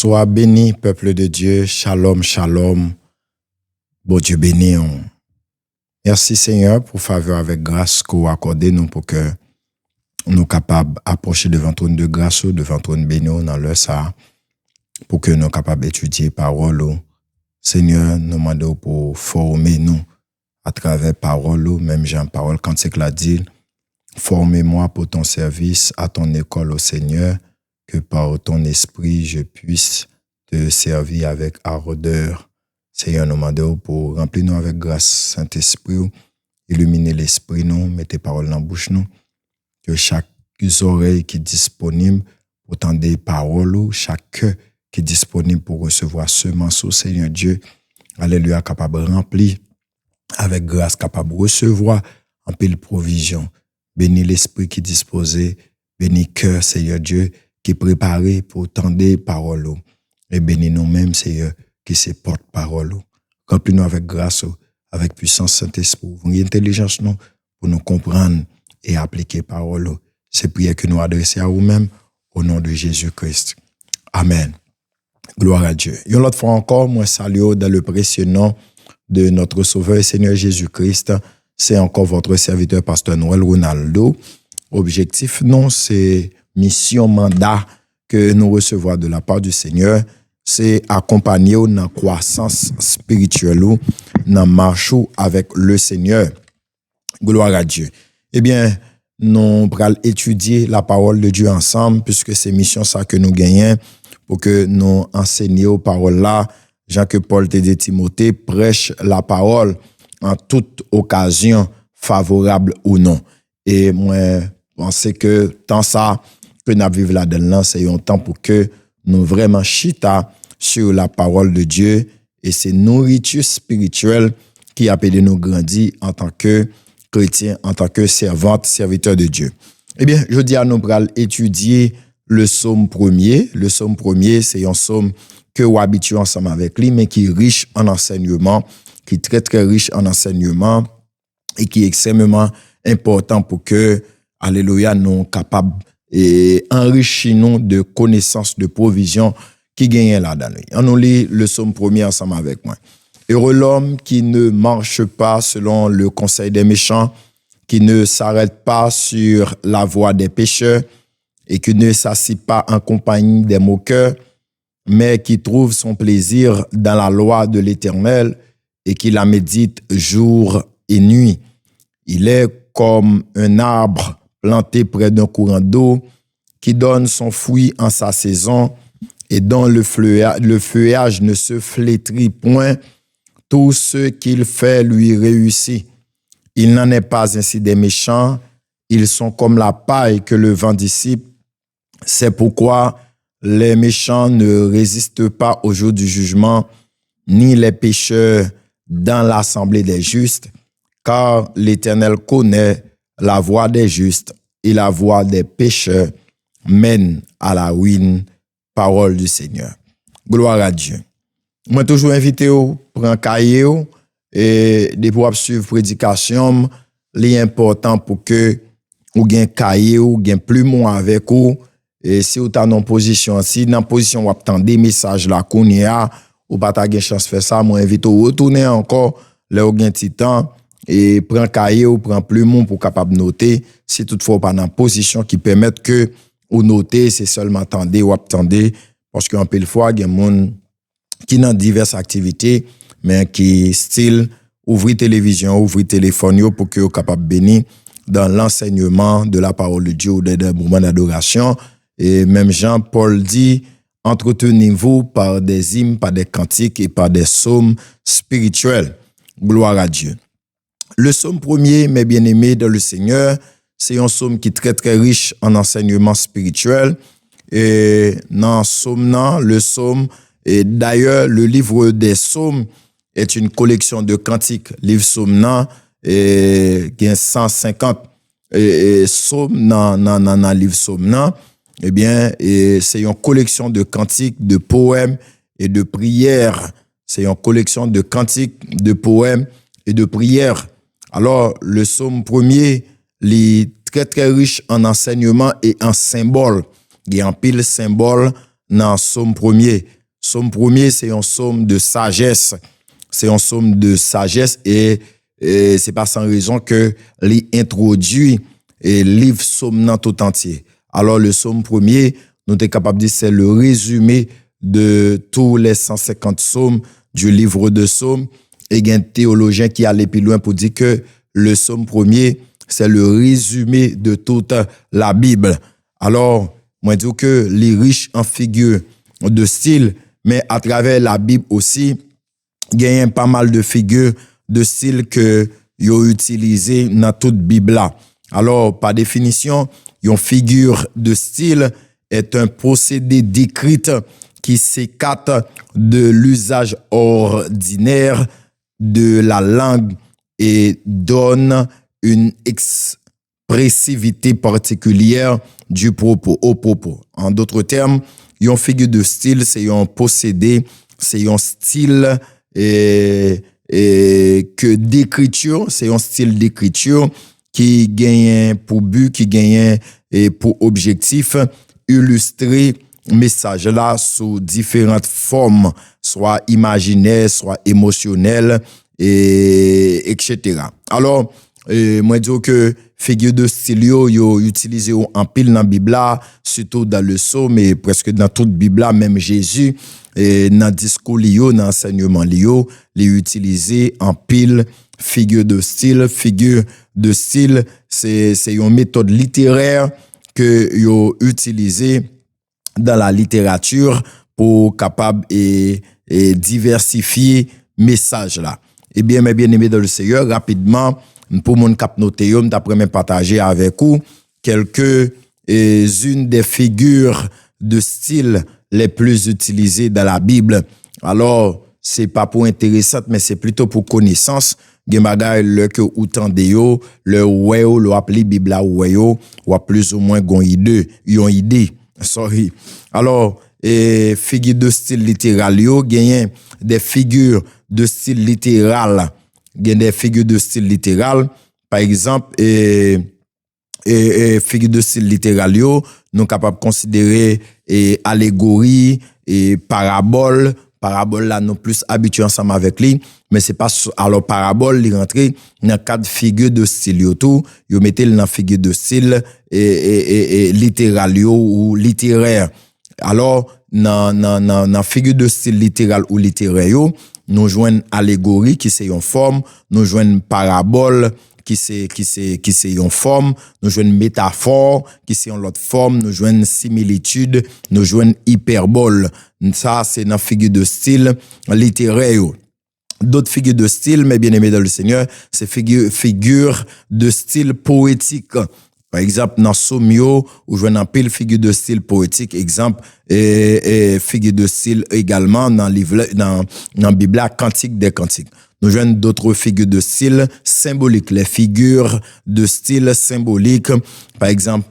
Sois béni, peuple de Dieu. Shalom, shalom. Bon Dieu béni. Merci Seigneur pour faveur avec grâce qu'on accordé nous pour que nous capables d'approcher devant trône de grâce, devant trône béni dans l'heure ça, pour que nous capables d'étudier parole. Seigneur, nous demandons pour former nous à travers parole, même Jean parole cantique l'a dit, formez-moi pour ton service à ton école au Seigneur, que par ton esprit je puisse te servir avec ardeur. Seigneur, nous demandons pour remplir nous avec grâce, Saint-Esprit, illuminer l'esprit nous, mettez paroles dans la bouche nous, que chaque oreille qui est disponible pour entendre des paroles, chaque cœur qui est disponible pour recevoir ce morceau, Seigneur Dieu, alléluia, capable de remplir avec grâce, capable de recevoir en pile provision. Bénis l'esprit qui est disposé, bénis cœur, Seigneur Dieu, qui est préparé pour entendre des paroles. Et bénis nous-mêmes, Seigneur, qui se porte-parole. Remplis-nous avec grâce, avec puissance, Saint-Esprit, ouvrir intelligence nous pour nous comprendre et appliquer parole. C'est prière que nous adressons à vous-même au nom de Jésus-Christ. Amen. Gloire à Dieu. Une autre fois encore, moi salue dans le précieux nom de notre Sauveur et Seigneur Jésus-Christ. C'est encore votre serviteur, Pasteur Noël Ronaldo. Objectif, non, c'est mission, mandat que nous recevons de la part du Seigneur. C'est accompagner dans la croissance spirituelle, dans la marche avec le Seigneur. Gloire à Dieu. Eh bien, nous allons étudier la parole de Dieu ensemble, puisque c'est mission ça que nous gagnons, pour que nous enseignions aux paroles là. Jean que Paul te dit Timothée prêche la parole en toute occasion, favorable ou non. Et moi, je pense que tant ça que nous vivons là-dedans, c'est un temps pour que nous vraiment chita sur la parole de Dieu, et c'est nourriture spirituelle qui a aidé nous grandir en tant que chrétiens, en tant que servante, serviteur de Dieu. Eh bien, je dis à nous pour étudier le psaume premier. Le psaume premier, c'est un psaume que nous habituons ensemble avec lui, mais qui est riche en enseignement, qui est très très riche en enseignement et qui est extrêmement important pour que, alléluia, nous soyons capables et enrichir nous de connaissances, de provisions qui gagnent là-dedans. On nous lit le psaume premier ensemble avec moi. Heureux l'homme qui ne marche pas selon le conseil des méchants, qui ne s'arrête pas sur la voie des pécheurs et qui ne s'assied pas en compagnie des moqueurs, mais qui trouve son plaisir dans la loi de l'Éternel et qui la médite jour et nuit. Il est comme un arbre planté près d'un courant d'eau qui donne son fruit en sa saison et dont le feuillage ne se flétrit point. Tout ce qu'il fait lui réussit. Il n'en est pas ainsi des méchants. Ils sont comme la paille que le vent dissipe. C'est pourquoi les méchants ne résistent pas au jour du jugement, ni les pécheurs dans l'assemblée des justes, car l'Éternel connaît la voie des justes et la voie des pécheurs mène à la ruine. Parole du Seigneur. Gloire à Dieu. Moi toujours invité au prendre cahier et de pour suivre prédication, l'important pour que ou gain cahier ou gain plume avec ou et si ou ta non position si dans position ou attendre des messages là qu'on y a ou pas ta gain chance faire ça, moi invite au retourner encore là ou gain petit temps et prend cahier ou prend plume pour capable noter si toutefois pas dans position qui permettent que ou noter c'est seulement attendre ou attendre parce qu'en pile fois il y a monde qui dans diverses activités mais qui style ouvrir télévision, ouvrir téléphone pour que vous capable bénir dans l'enseignement de la parole de Dieu ou des moments d'adoration. Et même Jean-Paul dit entretenez-vous par des hymnes, par des cantiques et par des psaumes spirituels. Gloire à Dieu. Le psaume premier, mes bien-aimés dans le Seigneur, c'est un psaume qui est très très riche en enseignement spirituel. Et dans le psaume, et d'ailleurs, le livre des psaumes est une collection de cantiques. Livre psaume et qui a 150 psaumes dans livre psaume eh bien, c'est une collection de cantiques, de poèmes et de prières. C'est une collection de cantiques, de poèmes et de prières. Alors, le psaume premier, il est très très riche en enseignement et en symboles. Il y a un pile symbole dans Somme premier. Somme premier, c'est un somme de sagesse. C'est un somme de sagesse et c'est pas sans raison que l'introduit et livre somme dans tout entier. Alors le somme premier, nous sommes capables de dire c'est le résumé de tous les 150 psaumes du livre de Psaumes. Et il y a un théologien qui allait plus loin pour dire que le psaume premier, c'est le résumé de toute la Bible. Alors, moi, je dis que les riches en figures de style, mais à travers la Bible aussi, il y a pas mal de figures de style que ils ont utilisées dans toute Bible là. Alors, par définition, une figure de style est un procédé d'écrit qui s'écarte de l'usage ordinaire de la langue et donne une expressivité particulière du propos au propos. En d'autres termes, une figure de style, c'est un procédé, c'est un style et que d'écriture, c'est un style d'écriture qui gagne pour but, qui gagne et pour objectif illustrer message là sous différentes formes, soit imaginaires, soit émotionnelles, et etc. Alors, moi je dis que figure de style yo utilisé en pile dans la Bible là, surtout dans le psaume et presque dans toute Bible là, même Jésus et dans discours dans enseignement les utilisé en pile figure de style. Figure de style, c'est une méthode littéraire que yo utilisé dans la littérature pour capable et diversifier message là. Eh bien, mes bien-aimés dans le Seigneur, rapidement, pour mon cap noté, d'après me partager avec vous quelques unes des figures de style les plus utilisées dans la Bible. Alors, c'est pas pour intéressant, mais c'est plutôt pour connaissance. Gen bagay le que ou tande yo, le ouais yo, le appelé Bible là ouais yo, ou plus ou moins yon idée. Sorry. Alors, figure de style littéral yo, gen des figures de style littéral. Gen des figures de style littéral. Par exemple, figure de style littéral yo, nous capables de considérer allégorie et parabole. Parabole là, nous plus habitués ensemble avec lui, mais c'est pas, alors parabole, il rentre dans quatre figures de style yo tout, yo mettez dans figure de style littéral yo ou littéraire. Alors, dans figure de style littéral ou littéraire yo, nous joignent allégorie qui c'est une forme, nous joignent parabole qui c'est une forme, nous joignent métaphore qui c'est une autre forme, nous joignent similitude, nous joignent hyperbole. Ça c'est dans figure de style littéraire. D'autres figures de style, mes bien-aimés dans le Seigneur, c'est figure de style poétique. Par exemple, dans Somio, où je vois pile figure de style poétique, exemple, figure de style également dans livre, dans Bible, Cantique des Cantiques. Nous jouons d'autres figures de style symboliques, les figures de style symbolique, par exemple,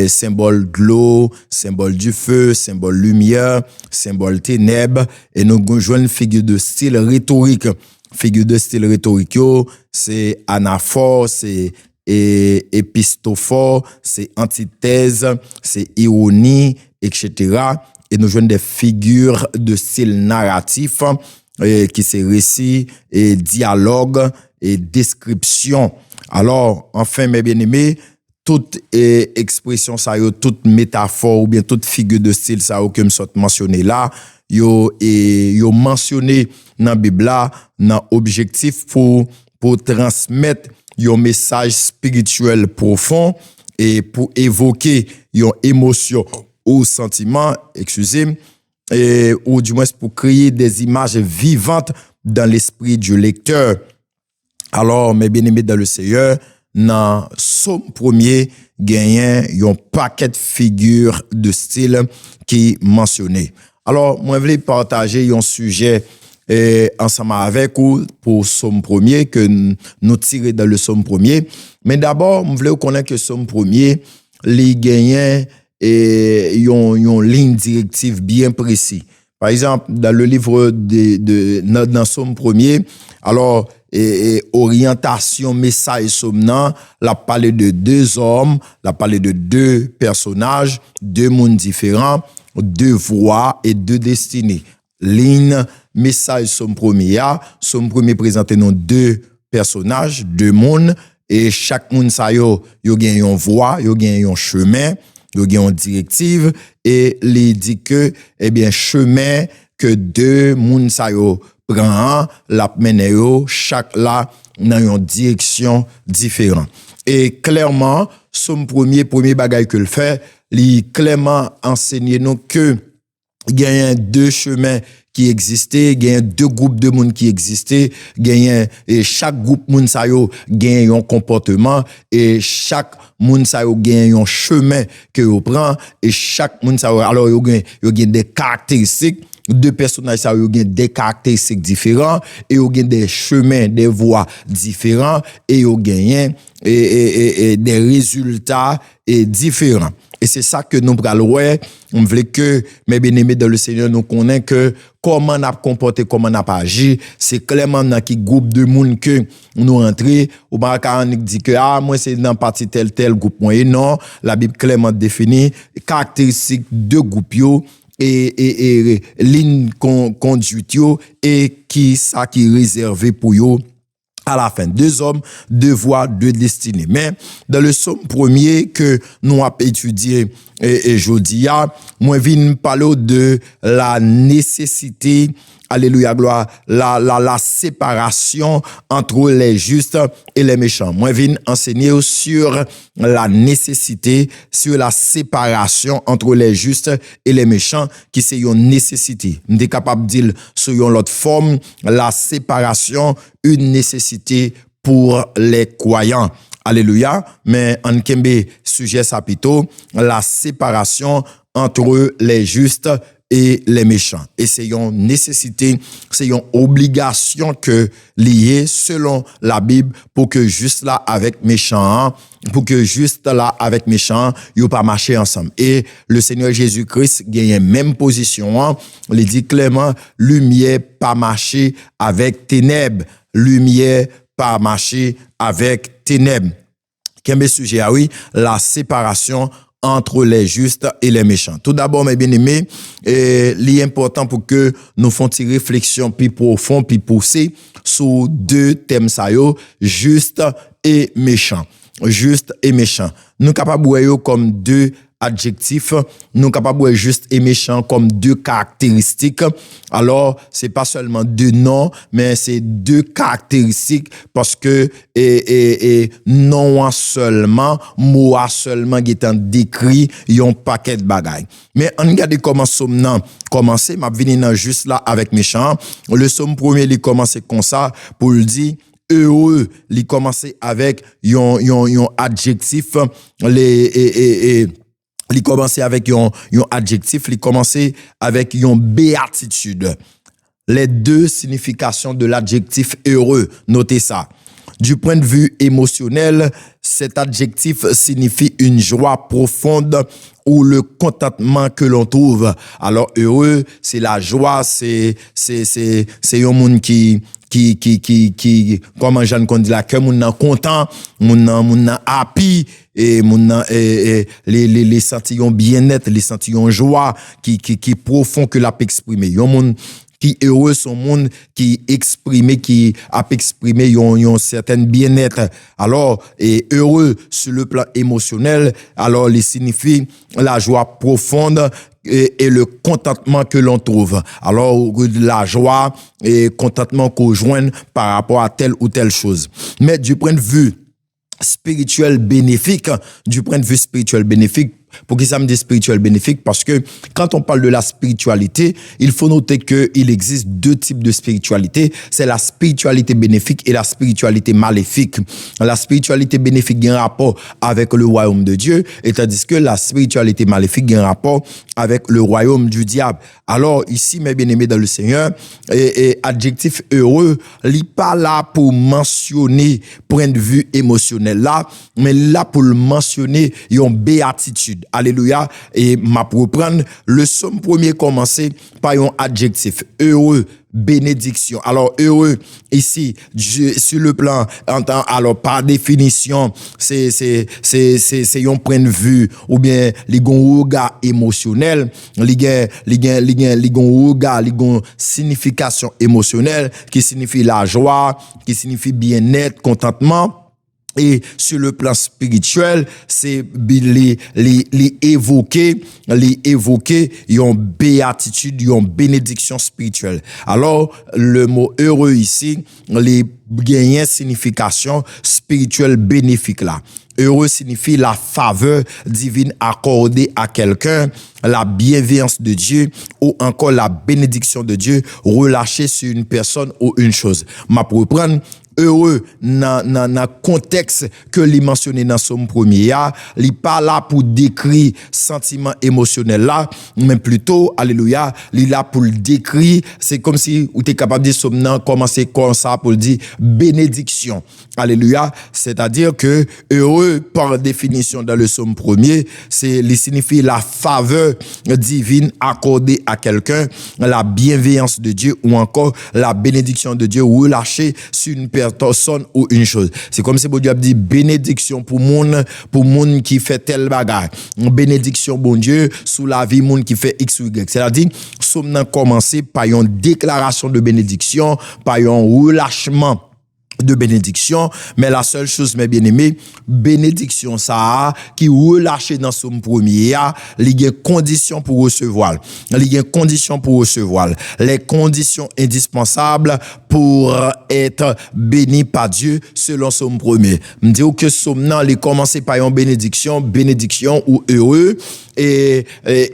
symbole de l'eau, symbole du feu, symbole lumière, symbole ténèbres, et nous jouons figure de style rhétorique. Figure de style rhétorique, c'est anaphore, c'est épistophore, c'est antithèse, c'est ironie, etc. Et nous jouons des figures de style narratif, qui c'est récit et dialogue et description. Alors, enfin, mes bien-aimés, toute expression ça yo, toute métaphore ou bien toute figure de style ça yo que me soit mentionné là, yo mentionné dans Bible là, dans objectif pour transmettre un message spirituel profond et pour évoquer une émotion ou sentiment, excusez-moi, ou du moins pour créer des images vivantes dans l'esprit du lecteur. Alors, mes bien-aimés dans le Seigneur, dans Somme premier, gagnant un paquet de figures de style qui mentionné. Alors, moi, je voulais partager un sujet ensemble avec vous pour Somme premier que nous tirons dans le Somme premier. Mais d'abord, je voulais connaître que Somme premier, les gagnants une ligne directive bien précise. Par exemple, dans le livre dans Somme premier, alors orientation message somnant, la parlé de deux hommes, la parlé de deux personnages, deux mondes différents. deux voies et deux destinées. Ligne, message somme premier présenté nous deux personnages, deux mondes, et chaque monde ça yo gagne une voie, yo gagne un chemin, yo gagne une directive, et il dit que, eh bien, chemin que deux mondes ça yo prend, la mène yo, chaque là, dans une direction différente. Et clairement, son premier bagage que le fait, il clairement enseigné nous que il y a deux chemins qui existaient, il y a deux groupes de monde qui existaient, et chaque groupe monde ça yo gagne un comportement, et chaque monde ça yo gagne un chemin que yo prend, et chaque monde ça yo, alors yo gagne des caractéristiques. Deux personnages ça yo gagne des caractéristiques différents, et yo gagne des chemins, des voies différents, et yo gagne et des résultats différents. Et c'est ça que nous prenons. On veut que, mes bien-aimés dans le Seigneur, nous connaissons que comment on a comporté, comment on a agi. C'est clairement dans qui groupe de monde que nous rentrons. Ou bien, quand on dit que, moi, c'est dans partie tel groupe. Et non, la Bible clairement définit caractéristiques de groupe et ligne conduite et qui ça qui est réservé pour eux. À la fin, deux hommes, deux voies, deux destinées. Mais dans le somme premier que nous avons étudié et jeudi, moi viens parler de la nécessité, alléluia gloire, la séparation entre les justes et les méchants. Moi viens enseigner sur la nécessité, sur la séparation entre les justes et les méchants, qui c'est une nécessité. On est capable de dire sur une autre forme, la séparation, une nécessité pour les croyants. Alléluia. Mais en kembe sujet ça plutôt, la séparation entre les justes et les méchants. Et c'est une nécessité, c'est une obligation que liée selon la Bible pour que juste là avec méchants, ils pas marcher ensemble. Et le Seigneur Jésus-Christ gagne même position, il dit clairement, lumière pas marcher avec ténèbres, lumière pas marcher avec ténèbres. Quel sujet, oui, la séparation entre les justes et les méchants. Tout d'abord, mes bien-aimés, l'important pour que nous fassions une réflexion plus profonde, plus poussée sur deux thèmes ça yo, juste et méchant. Juste et méchant. Nous capables de voir comme deux adjectifs, nous capables de voir juste et méchant comme deux caractéristiques. Alors, c'est pas seulement deux noms, mais c'est deux caractéristiques parce que non seulement, mot seulement qui est décrit, yon paquet de bagailles. Mais on regarde comment somme commencer, m'a venir juste là avec méchant. Le somme premier, il commence comme ça pour le dire heureux, il commence avec yon adjectif, il commence avec un adjectif, il commence avec une béatitude. Les deux significations de l'adjectif heureux, notez ça. Du point de vue émotionnel, cet adjectif signifie une joie profonde ou le contentement que l'on trouve. Alors heureux, c'est la joie, c'est un monde qui comment j'en dit là que moun nan content, moun nan happy et moun nan les sentiments bien-être, les sentiments joie qui profond que l'a exprimer. Yon moun qui heureux son monde qui a exprimé yon certain bien-être. Alors et heureux sur le plan émotionnel, alors il signifie la joie profonde et le contentement que l'on trouve. Alors, la joie et contentement qu'on joigne par rapport à telle ou telle chose. Mais du point de vue spirituel bénéfique, pour qui ça me dit spirituel bénéfique? Parce que quand on parle de la spiritualité, il faut noter qu'il existe deux types de spiritualité. C'est la spiritualité bénéfique et la spiritualité maléfique. La spiritualité bénéfique a un rapport avec le royaume de Dieu, et tandis que la spiritualité maléfique a un rapport avec le royaume du diable. Alors ici, mes bien-aimés dans le Seigneur, et adjectif heureux, il n'est pas là pour mentionner point de vue émotionnel là, mais là pour le mentionner une béatitude. Alléluia. Et m'a pour prendre le somme premier commencer par un adjectif heureux, bénédiction. Alors, heureux, ici, sur le plan, alors, par définition, c'est un point de vue, ou bien, les regard émotionnel, les regard, les signification émotionnelle, qui signifie la joie, qui signifie bien-être, contentement. Et sur le plan spirituel, c'est les évoquer une béatitude, une bénédiction spirituelle. Alors, le mot heureux ici, les gagnent signification spirituelle bénéfique là. Heureux signifie la faveur divine accordée à quelqu'un, la bienveillance de Dieu ou encore la bénédiction de Dieu relâchée sur une personne ou une chose. Ma pour reprendre, heureux dans contexte que li mentionné dans Somme 1er, li pas là pour décrire sentiment émotionnel là, mais plutôt alléluia, li là pour le décrire, c'est comme si ou t'es capable de dire Somme nan commencer comme ça pour dire bénédiction. Alléluia, c'est-à-dire que heureux par définition dans le Somme 1er, c'est li signifie la faveur divine accordée à quelqu'un, la bienveillance de Dieu ou encore la bénédiction de Dieu relâchée sur une personne ou une chose. C'est comme si bon Dieu a dit bénédiction pour monde qui fait tel bagage. Bénédiction bon Dieu sous la vie monde qui fait X ou Y. C'est-à-dire somme commencer par une déclaration de bénédiction, par un relâchement de bénédiction, mais la seule chose, mes bien-aimés, bénédiction ça qui relâché dans Somme 1er, il y a conditions pour recevoir. Il y a conditions pour recevoir. Les conditions indispensables pour être béni par Dieu selon Somme 1er. Me dit que Somme nan il commencer par une bénédiction ou heureux et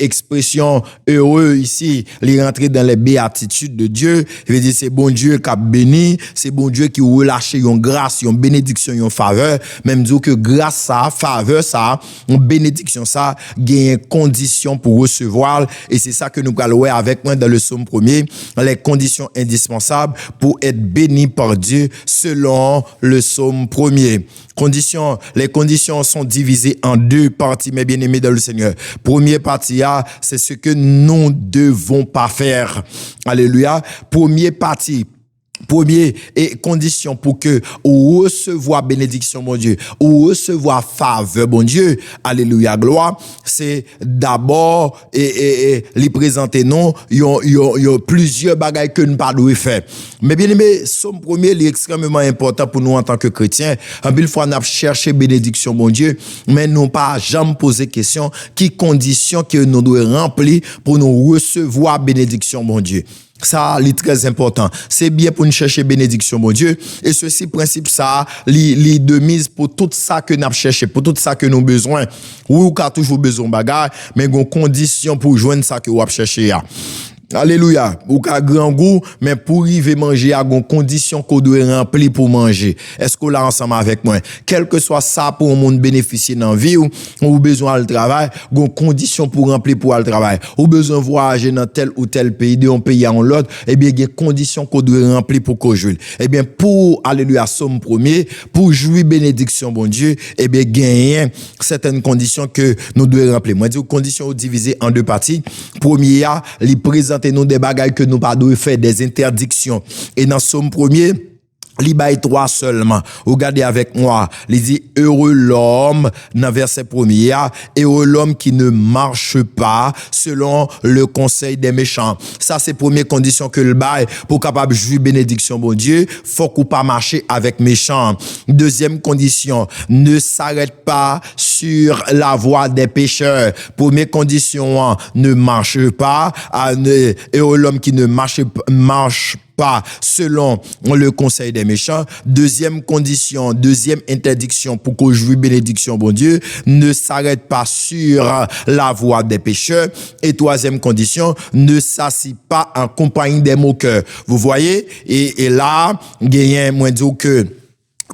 expression heureux ici, il rentre dans les béatitudes de Dieu. Il veut dire c'est bon Dieu qui a béni, c'est bon Dieu qui relâché une grâce, une bénédiction, une faveur. Même dire que grâce ça, faveur ça, une bénédiction ça, gagne conditions pour recevoir et c'est ça que nous allons voir avec moi dans le Somme 1er, les conditions indispensables pour être béni par Dieu selon le Somme 1er. Les conditions sont divisées en deux parties, mes bien-aimés dans le Seigneur. Première partie, c'est ce que nous ne devons pas faire. Alléluia. Première condition pour que ou recevoir bénédiction mon Dieu ou recevoir faveur bon Dieu alléluia gloire c'est d'abord les présenter non il y a plusieurs bagages que nous pas doit faire mais bien aimé Somme 1er est extrêmement important pour nous en tant que chrétiens en pile fois n'a cherché bénédiction mon Dieu mais nous pas jamais poser question qui conditions que nous devons remplir pour nous recevoir bénédiction mon Dieu. Ça, c'est très important. C'est bien pour nous chercher bénédiction, mon Dieu. Et ceci, principe, ça, li de mise pour tout ça que nous avons cherché, pour tout ça que nous avons besoin. Oui, ou qu'a toujours besoin de bagarre, mais il y a une condition pour joindre ça que vous avez cherché. Alléluia. Ou qu'a grand goût, mais pour arriver manger, il y a une condition qu'on doit remplir pour manger. Est-ce qu'on l'a ensemble avec moi? Quel que soit ça pour un monde bénéficier dans la vie, ou besoin de travail, il y a une condition pour remplir pour le travail. Ou besoin de voyager dans tel ou tel pays, d'un pays à l'autre, eh bien, il y a une condition qu'on doit remplir pour qu'on joue. Eh bien, pour, alléluia, Somme 1er, pour jouir bénédiction, bon Dieu, eh bien, gagner certaines conditions que nous devons remplir. Moi, je dis, conditions divisées en deux parties. Première, les présenter nous des bagages que nous pas devons faire, des interdictions. Et dans Somme 1er, li bail 3 seulement. Regardez avec moi. Il dit heureux l'homme dans verset 1er, heureux l'homme qui ne marche pas selon le conseil des méchants. Ça c'est première condition que le bail pour capable jouir bénédiction bon Dieu, faut qu'on pas marcher avec méchants. Deuxième condition, ne s'arrête pas sur la voie des pécheurs. Première condition, ne marche pas, heureux l'homme qui ne marche pas selon le conseil des méchants. Deuxième condition, deuxième interdiction pour qu'on jouisse bénédiction, bon Dieu, ne s'arrête pas sur la voie des pécheurs. Et troisième condition, ne s'assit pas en compagnie des moqueurs. Vous voyez? Et là, gagnez moins dire que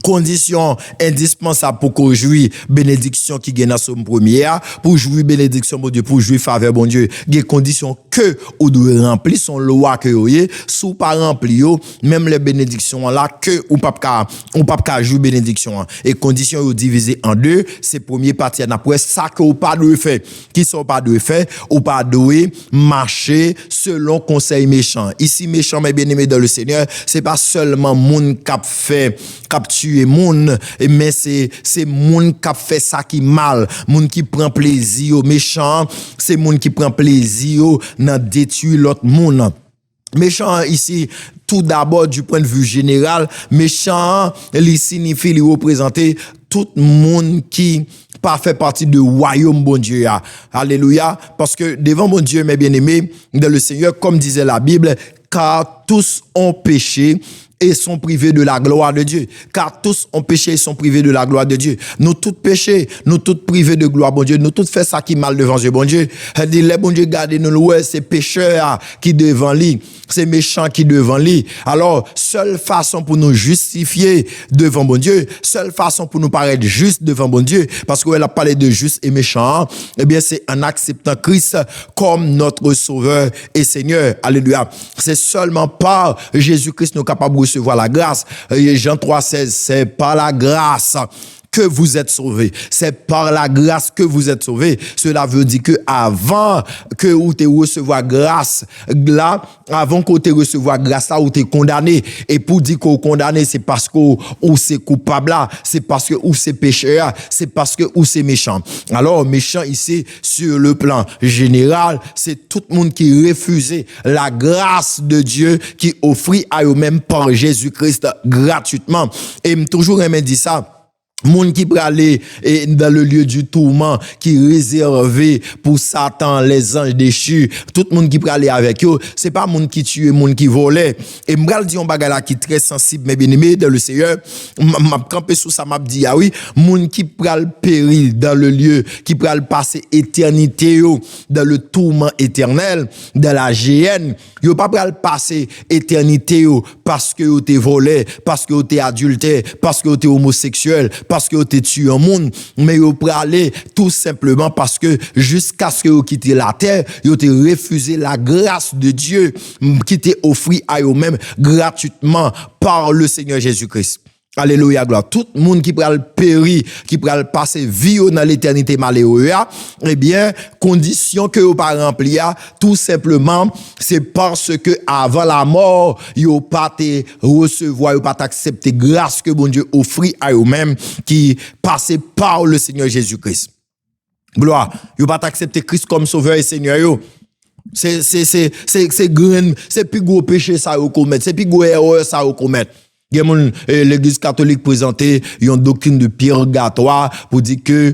condition indispensable pour qu'on jouisse bénédiction qui gagne dans son premier, pour jouir bénédiction, bon Dieu, pour jouir faveur, bon Dieu, il y a condition que ou doit remplir son loi que vous avez, sous pas rempli même les bénédictions là que ou pas jouer bénédiction et condition ou divisé en deux, c'est premier partie après ça que ou pas de faire, qui sont pas de faire ou pas de marcher selon conseil méchant. Ici méchant mais bien-aimé dans le Seigneur, c'est pas seulement moun cap fait cap tuer moun, mais c'est moun cap fait ça qui mal, moun qui prend plaisir au méchant, c'est moun qui prend plaisir dans détruire l'autre moun. Méchant ici, tout d'abord du point de vue général, méchant, il signifie, il représente tout le monde qui pas fait partie du royaume bon Dieu. Alléluia. Parce que devant mon Dieu, mes bien-aimés, dans le Seigneur, comme disait la Bible, car tous ont péché et sont privés de la gloire de Dieu. Car tous ont péché et sont privés de la gloire de Dieu. Nous tous péchés, nous tous privés de gloire, bon Dieu. Nous tous fait ça qui mal devant Dieu, bon Dieu. Elle dit, les bon Dieu, gardez-nous, ouais, c'est pécheurs qui devant lui, c'est méchants qui devant lui. Alors, seule façon pour nous justifier devant bon Dieu, seule façon pour nous paraître juste devant bon Dieu, parce qu'elle a parlé de juste et méchant, eh bien, c'est en acceptant Christ comme notre sauveur et Seigneur. Alléluia. C'est seulement par Jésus-Christ nous capables de recevoir la grâce. Jean 3,16, c'est par la grâce que vous êtes sauvés. C'est par la grâce que vous êtes sauvés. Cela veut dire que avant que vous te recevoir grâce, là, avant que vous te recevoir grâce, là, vous te condamné. Et pour dire que vous condamné, c'est parce que vous c'est coupable là, c'est parce que vous c'est pécheur, c'est parce que vous c'est méchant. Alors, méchant ici, sur le plan général, c'est tout le monde qui refusait la grâce de Dieu qui offrit à eux-mêmes par Jésus-Christ gratuitement. Et toujours aimé dit ça. Moun qui pralé dans le lieu du tourment qui réservé pour Satan, les anges déchus, tout monde qui pralé avec eux, c'est pas moun qui tue, moun qui volait. Et m'bral dit on bagay là qui très sensible mes bien-aimés dans le Seigneur, m'a campé sous ça m'a dit ah oui, moun qui pral périr dans le lieu, qui pral passer éternité dans le tourment éternel, dans la géhenne, yo pas pral passer éternité parce que yo t'es volé, parce que yo t'es adultère, parce que yo t'es homosexuel, parce que vous avez tué un monde, mais vous aller tout simplement parce que jusqu'à ce que vous quittez la terre, vous avez refusé la grâce de Dieu qui t'est offerte à vous-même gratuitement par le Seigneur Jésus-Christ. Alléluia, gloire. Tout le monde qui pral périr, qui pral passer vie dans l'éternité malheureuse, eh bien, condition que vous pas remplir, tout simplement, c'est parce que avant la mort, vous pas te recevoir, vous pas accepter grâce que bon Dieu offrit à vous-même, qui passait par le Seigneur Jésus-Christ. Gloire. Vous pas accepter Christ comme sauveur et Seigneur, yo. C'est grand, c'est plus gros péché ça vous commettre, c'est plus gros erreur ça vous commettre. L'église catholique présentait une doctrine de purgatoire pour dire que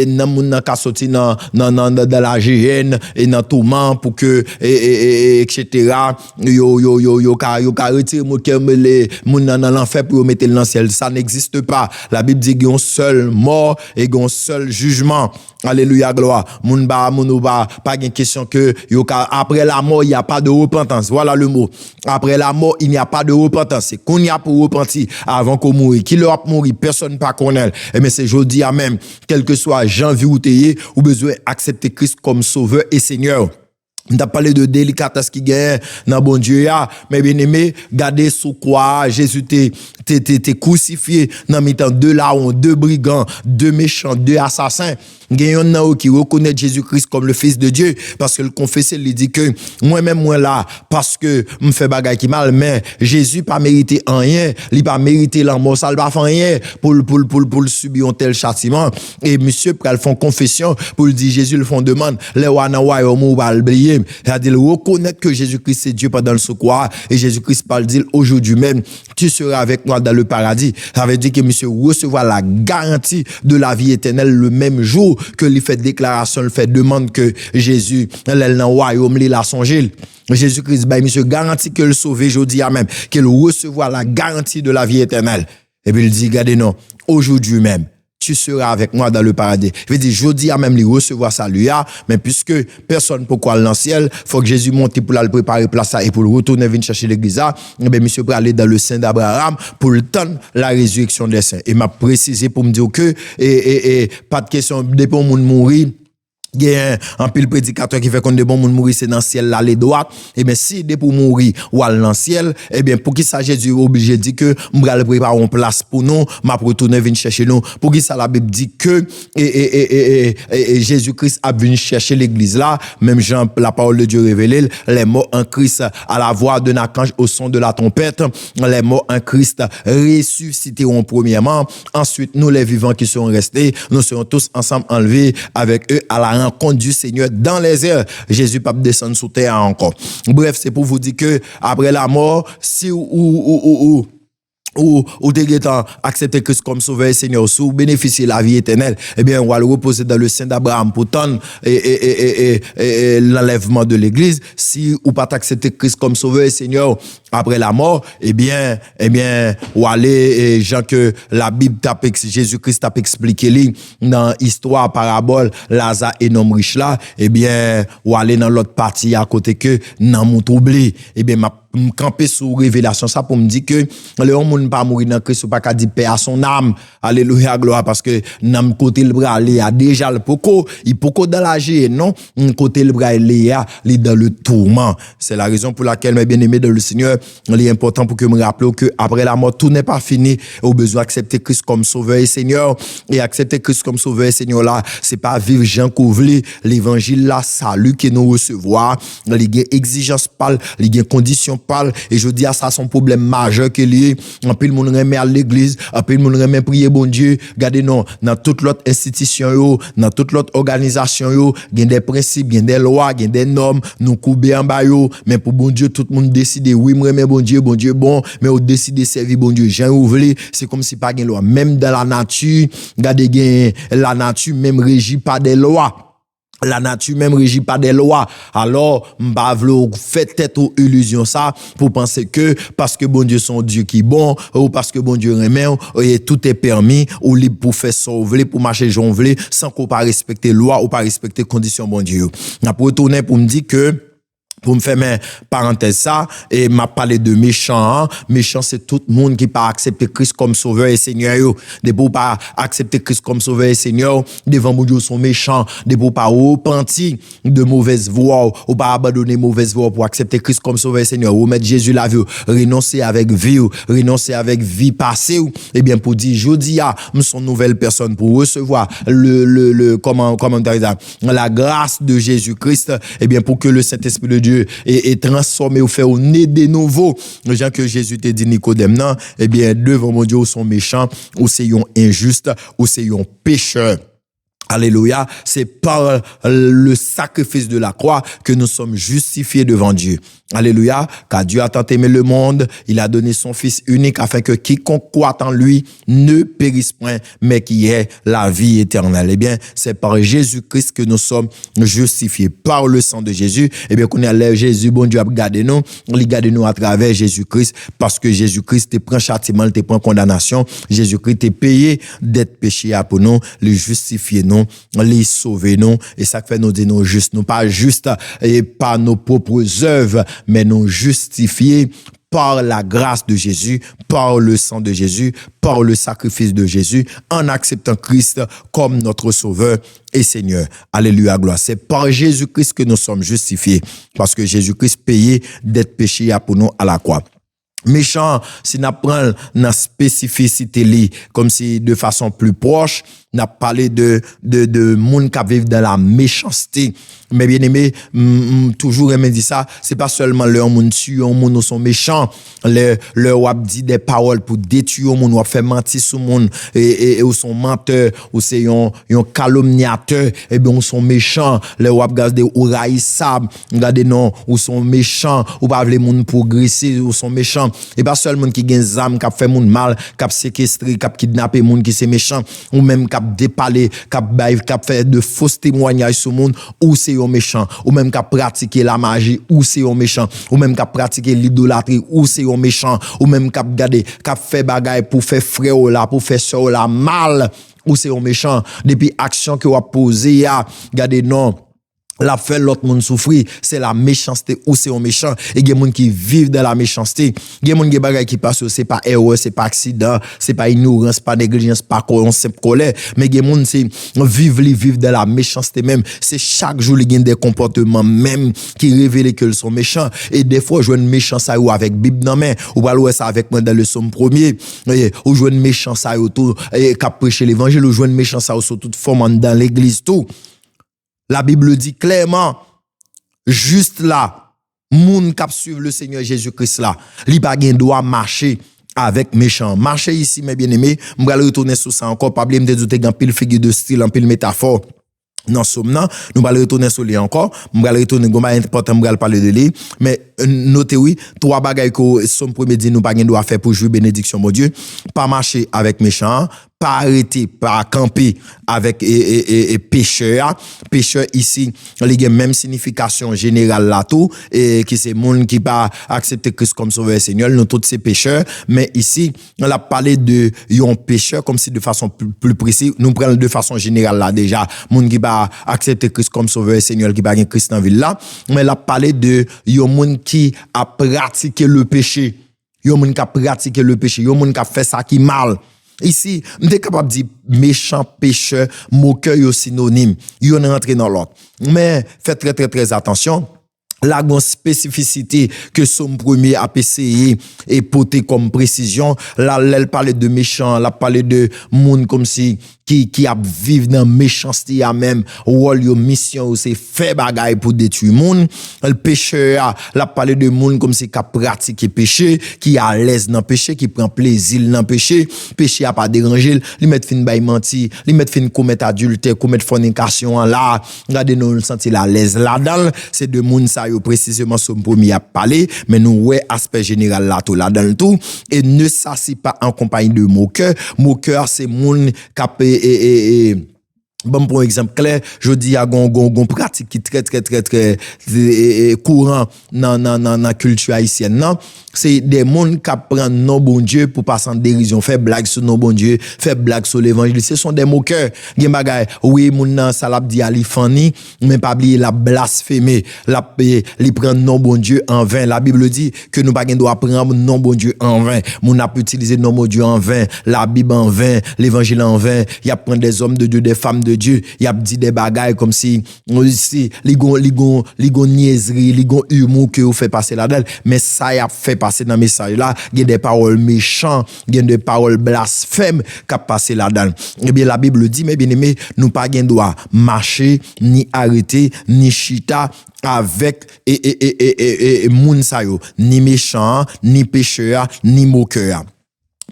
nan moun nan ka sorti dans la géhenne et dans tourment pour que etc. yo ka retirer moun nan l'enfer pour mettre dans le ciel. Ça n'existe pas. La Bible dit qu'il y a un seul mort et un seul jugement. Alléluia, gloire. Moun ba pas de question que après la mort il n'y a pas de repentance. Voilà le mot. Après la mort il n'y a pas de repentance. C'est qu'on y a pour repentir avant qu'on mourir. Qui leur a mouru, personne pas connaît. Mais c'est jeudi à même, quel que soit janvier ou théier, ou besoin d'accepter Christ comme sauveur et Seigneur. On a parlé de délicatesse qui gagne dans bon Dieu, mais bien aimé, gardez sous quoi Jésus t'es crucifié dans mi-temps deux larrons, deux brigands, deux méchants, deux assassins. Gagnons nan qui reconnaît Jésus-Christ comme le Fils de Dieu parce que le confesseur lui dit que moi-même moi là parce que me fait bagay qui mal mais Jésus pas mérité rien, il pas mérité la mort, ça pas fait rien pour subir un tel châtiment et monsieur pral font confession pour dire Jésus le font demande les wana royaume ou va oublier, c'est-à-dire reconnaître que Jésus-Christ c'est Dieu pendant le secours et Jésus-Christ parle dit aujourd'hui même tu seras avec moi dans le paradis. Ça veut dire que monsieur recevoir la garantie de la vie éternelle le même jour que lui fait déclaration, il fait demande que Jésus, elle dans royaume, il a songé. Jésus-Christ, monsieur garantit que le sauver aujourd'hui même, qu'il recevoir la garantie de la vie éternelle. Et puis il dit, regardez non, aujourd'hui même, tu seras avec moi dans le paradis. Je veux dire, je dis à même lui recevoir salut, mais puisque personne peut quoi dans le ciel, faut que Jésus monte pour aller préparer place et pour le retourner venir chercher l'église, et bien, monsieur peut aller dans le sein d'Abraham pour le temps la résurrection des saints. Et m'a précisé pour me dire que, pas de question, depuis qu'on mourir, il y a un pile prédicateur qui fait qu'on de bon monde mourir c'est dans le ciel là les droits et bien si dès pour mourir ou aller dans le ciel et bien pour qui ça Jésus obligé dit que m'gal préparer une place pour nous m'a retourner venir chercher nous pour qui ça la Bible dit que Jésus-Christ a venu chercher l'église là même Jean la parole de Dieu révélée les morts en Christ à la voix d'un archange au son de la trompette les morts en Christ ressusciteront premièrement ensuite nous les vivants qui seront restés nous serons tous ensemble enlevés avec eux à la rencontre du Seigneur dans les airs. Jésus pas descendre sous terre encore. Bref, c'est pour vous dire que après la mort, si ou t'es accepter Christ comme sauveur et Seigneur, sous bénéficier la vie éternelle, eh bien, on va le reposer dans le sein d'Abraham pour tendre et l'enlèvement de l'église. Si ou pas accepter Christ comme sauveur et Seigneur après la mort, eh bien, ou aller, et Jean que la Bible Jésus-Christ t'a expliqué dans histoire, parabole, Lazare et l'homme riche là, eh bien, ou aller dans l'autre partie à côté que, nan moun oublié, eh bien, camper sous révélation ça pour me dire que le monde pas mourir dans Christ ou pas qu'à dire paix à son âme alléluia gloire parce que nam côté le bras il a déjà le poko il poko dans la vie non côté le bras il est dans le tourment c'est la raison pour laquelle mes bien-aimés dans le Seigneur il est important pour que me rappeler que après la mort tout n'est pas fini au besoin d'accepter Christ comme sauveur et Seigneur et accepter Christ comme sauveur et Seigneur là c'est pas vivre Jean Couvli l'évangile là salut que nous recevoir il y a exigence parle il y a condition parle et je dis à ça son problème majeur que lié en pile monde remet à l'église en pile monde remet prier bon Dieu regardez non dans toute l'autre institution yo dans toute l'autre organisation yo il y a des principes il y a des lois il y a des normes nous couper en bas yo mais pour bon Dieu tout le monde décide oui me remet bon Dieu bon mais au décider servir bon Dieu Jean ouvrier c'est comme si pas gain loi même dans la nature regardez gain la nature même régie par des lois. La nature même régit pas des lois. Alors, m'bavlo fait tête aux illusions ça pour penser que parce que bon Dieu son Dieu qui bon ou parce que bon Dieu remet et tout est permis ou libre pour faire sauver pour marcher jonvler sans qu'on pas respecter loi ou pas respecter conditions bon Dieu. N'a pour retourner pour me dire que pour me faire mes parenthèses ça et m'a parlé de méchant méchant c'est tout le monde qui pas accepter Christ comme sauveur et Seigneur de pour pas accepter Christ comme sauveur et Seigneur devant mon Dieu sont méchants de pour pas repentir de mauvaises voies ou pas abandonner mauvaise voie pour accepter Christ comme sauveur et Seigneur ou mettre Jésus la vie renoncer avec vie passée et bien pour dire jodi a nous sommes nouvelle personne pour recevoir le comment la grâce de Jésus-Christ et bien pour que le Saint-Esprit de Dieu est transformé ou fait au nez de nouveau. Les gens que Jésus te dit Nicodème, non, eh bien, devant mon Dieu, ou sont méchants, ou c'est un injuste, ou c'est un pécheur. Alléluia, c'est par le sacrifice de la croix que nous sommes justifiés devant Dieu. Alléluia, car Dieu a tant aimé le monde, il a donné son Fils unique afin que quiconque croit en lui ne périsse point, mais qui ait la vie éternelle. Eh bien, c'est par Jésus-Christ que nous sommes justifiés, par le sang de Jésus. Eh bien, qu'on est allé Jésus, bon Dieu a gardé nous, il garde nous à travers Jésus-Christ, parce que Jésus-Christ te prend châtiment, te prend condamnation. Jésus-Christ te payé d'être péché pour nous, le justifier nous, les sauver nous, et ça fait nous dire nous justes, nous pas justes et par nos propres œuvres, mais nous justifiés par la grâce de Jésus, par le sang de Jésus, par le sacrifice de Jésus, en acceptant Christ comme notre Sauveur et Seigneur. Alléluia, gloire. C'est par Jésus-Christ que nous sommes justifiés, parce que Jésus-Christ payé d'être péché pour nous à la croix. Méchant, si nous prenons la spécificité li, comme si de façon plus proche, n'a parlé de monde qui vivent dans la méchanceté. Mais bien aimé, toujours aimé dit ça, c'est pas seulement leur monde tue, on monde sont méchants, leur wap dit des paroles pour détruire on monde, ou faire mentir sur monde et ou sont menteurs, ou c'est yon calomniateur, et bien on sont méchants, les wap garder ou raïssable, regardez non, ou sont méchants, ou pas les monde progresser, ou sont méchants. Et pas seulement qui gagne zam, qui fait monde mal, qui séquestrer, qui kidnapper monde qui c'est méchant, ou même qui déparler, qui fait de fausses témoignages sur le monde, ou c'est un méchant, ou même qui pratiquer la magie, ou c'est un méchant, ou même qui pratiquer l'idolâtrie, ou c'est un méchant, ou même qui garder, qui fait bagaille pour faire frère là, pour faire soeur là mal, ou c'est un méchant. Depuis action que vous posé, regardez, non. La fait l'autre monde souffrir, c'est la méchanceté ou c'est un méchant. Et il y a des gens qui vivent dans la méchanceté. Il y a des gens qui bagaille qui passent, c'est pas erreur, c'est pas accident, c'est pas ignorance, pas négligence, pas concept colère. Mais il y a des gens qui vivent dans la méchanceté même. C'est chaque jour, il y a des comportements même qui révèlent qu'ils sont méchants. Et des fois, je vois une méchance avec Bible dans main, ou pas ça avec moi dans le Somme 1er. Ou je vois une méchance autour, qui a prêché l'évangile, ou je vois une méchance sur toute forme dans l'église, tout. La Bible dit clairement, juste là, moun k'ap suivre le Seigneur Jésus-Christ là, li pa gen doit marcher avec méchant. Marcher ici, mes bien-aimés, m'gal retourner sur ça encore, pas oublier m'te douter gan pile figure de style, en pile métaphore. Non, somme nan, nous allons retourner sur lui encore, nous allons retourner, nous allons parler de lui, mais notez oui, trois bagailles que Somme 1er dit nous pas doit faire pour jouer bénédiction, mon Dieu, pas marcher avec méchant, pas arrêter, pas camper avec pécheur. Pécheur ici, il a même signification générale là tout, et qui c'est monde qui pas accepter Christ comme sauveur Seigneur, nous tous ces pécheurs, mais ici, on a parlé de yon pécheur comme si de façon plus précise, nous prenons de façon générale là déjà, monde qui pas accepter Christ comme sauveur Seigneur, qui pas gen Christ en ville là, mais on a parlé de yon monde qui a pratiqué le péché. Yon monde qui a pratiqué le péché, yon monde qui a fait ça qui mal. Ici, on est capable de dire méchant, pécheur, moqueur, yo synonyme. Yo est rentré dans l'autre. Mais faites très très très attention. La grande spécificité que Somme 1er a essayé et porter comme précision, là, elle parlait de méchant, elle parlait de monde comme si qui a vivre dans méchanceté à même, rôle yo mission c'est faire bagaille pour détruire monde. Le pécheur, la parlé de monde comme si qui a pratiqué péché, qui à l'aise dans péché, qui prend plaisir dans péché, péché a pas dérangé, li met fin bay menti, li met fin commettre adultère, commettre fornication là, regardez nous sentir la l'aise là-dedans, c'est de monde ça yo précisément Somme 1er a parlé, mais nous ouais aspect général là tout là-dedans tout et ne s'assit pas en compagnie de moqueur. Moqueur c'est monde qui bon, pour exemple clair, je dis à gon pratique qui très courant dans culture haïtienne non, c'est des monde qui prennent non bon Dieu pour passer en dérision, faire blague sur non bon Dieu, faire blague sur l'évangile, ce sont des moqueurs. Gen bagay, oui, moun nan ça l'a dit ali fani, mais pas oublier la blasphémer, li prend non bon Dieu en vain. La Bible dit que nous pas doit prendre non bon Dieu en vain. Moun a pu utiliser non bon Dieu en vain, la Bible en vain, l'évangile en vain, il y a prendre des hommes de Dieu, des femmes de Dieu, il a dit des bagailles comme si li gon niaiserie, li gon humour que vous fait passer là-dedans, mais ça y a fait passer dans message là, il y a des paroles méchantes, il y a des paroles blasphèmes qui a passé là-dedans. Eh bien la Bible dit mais bien aimé, nous pas gen droit marcher ni arrêter ni chita avec moun sa yo, ni méchant, ni pécheur, ni moqueur.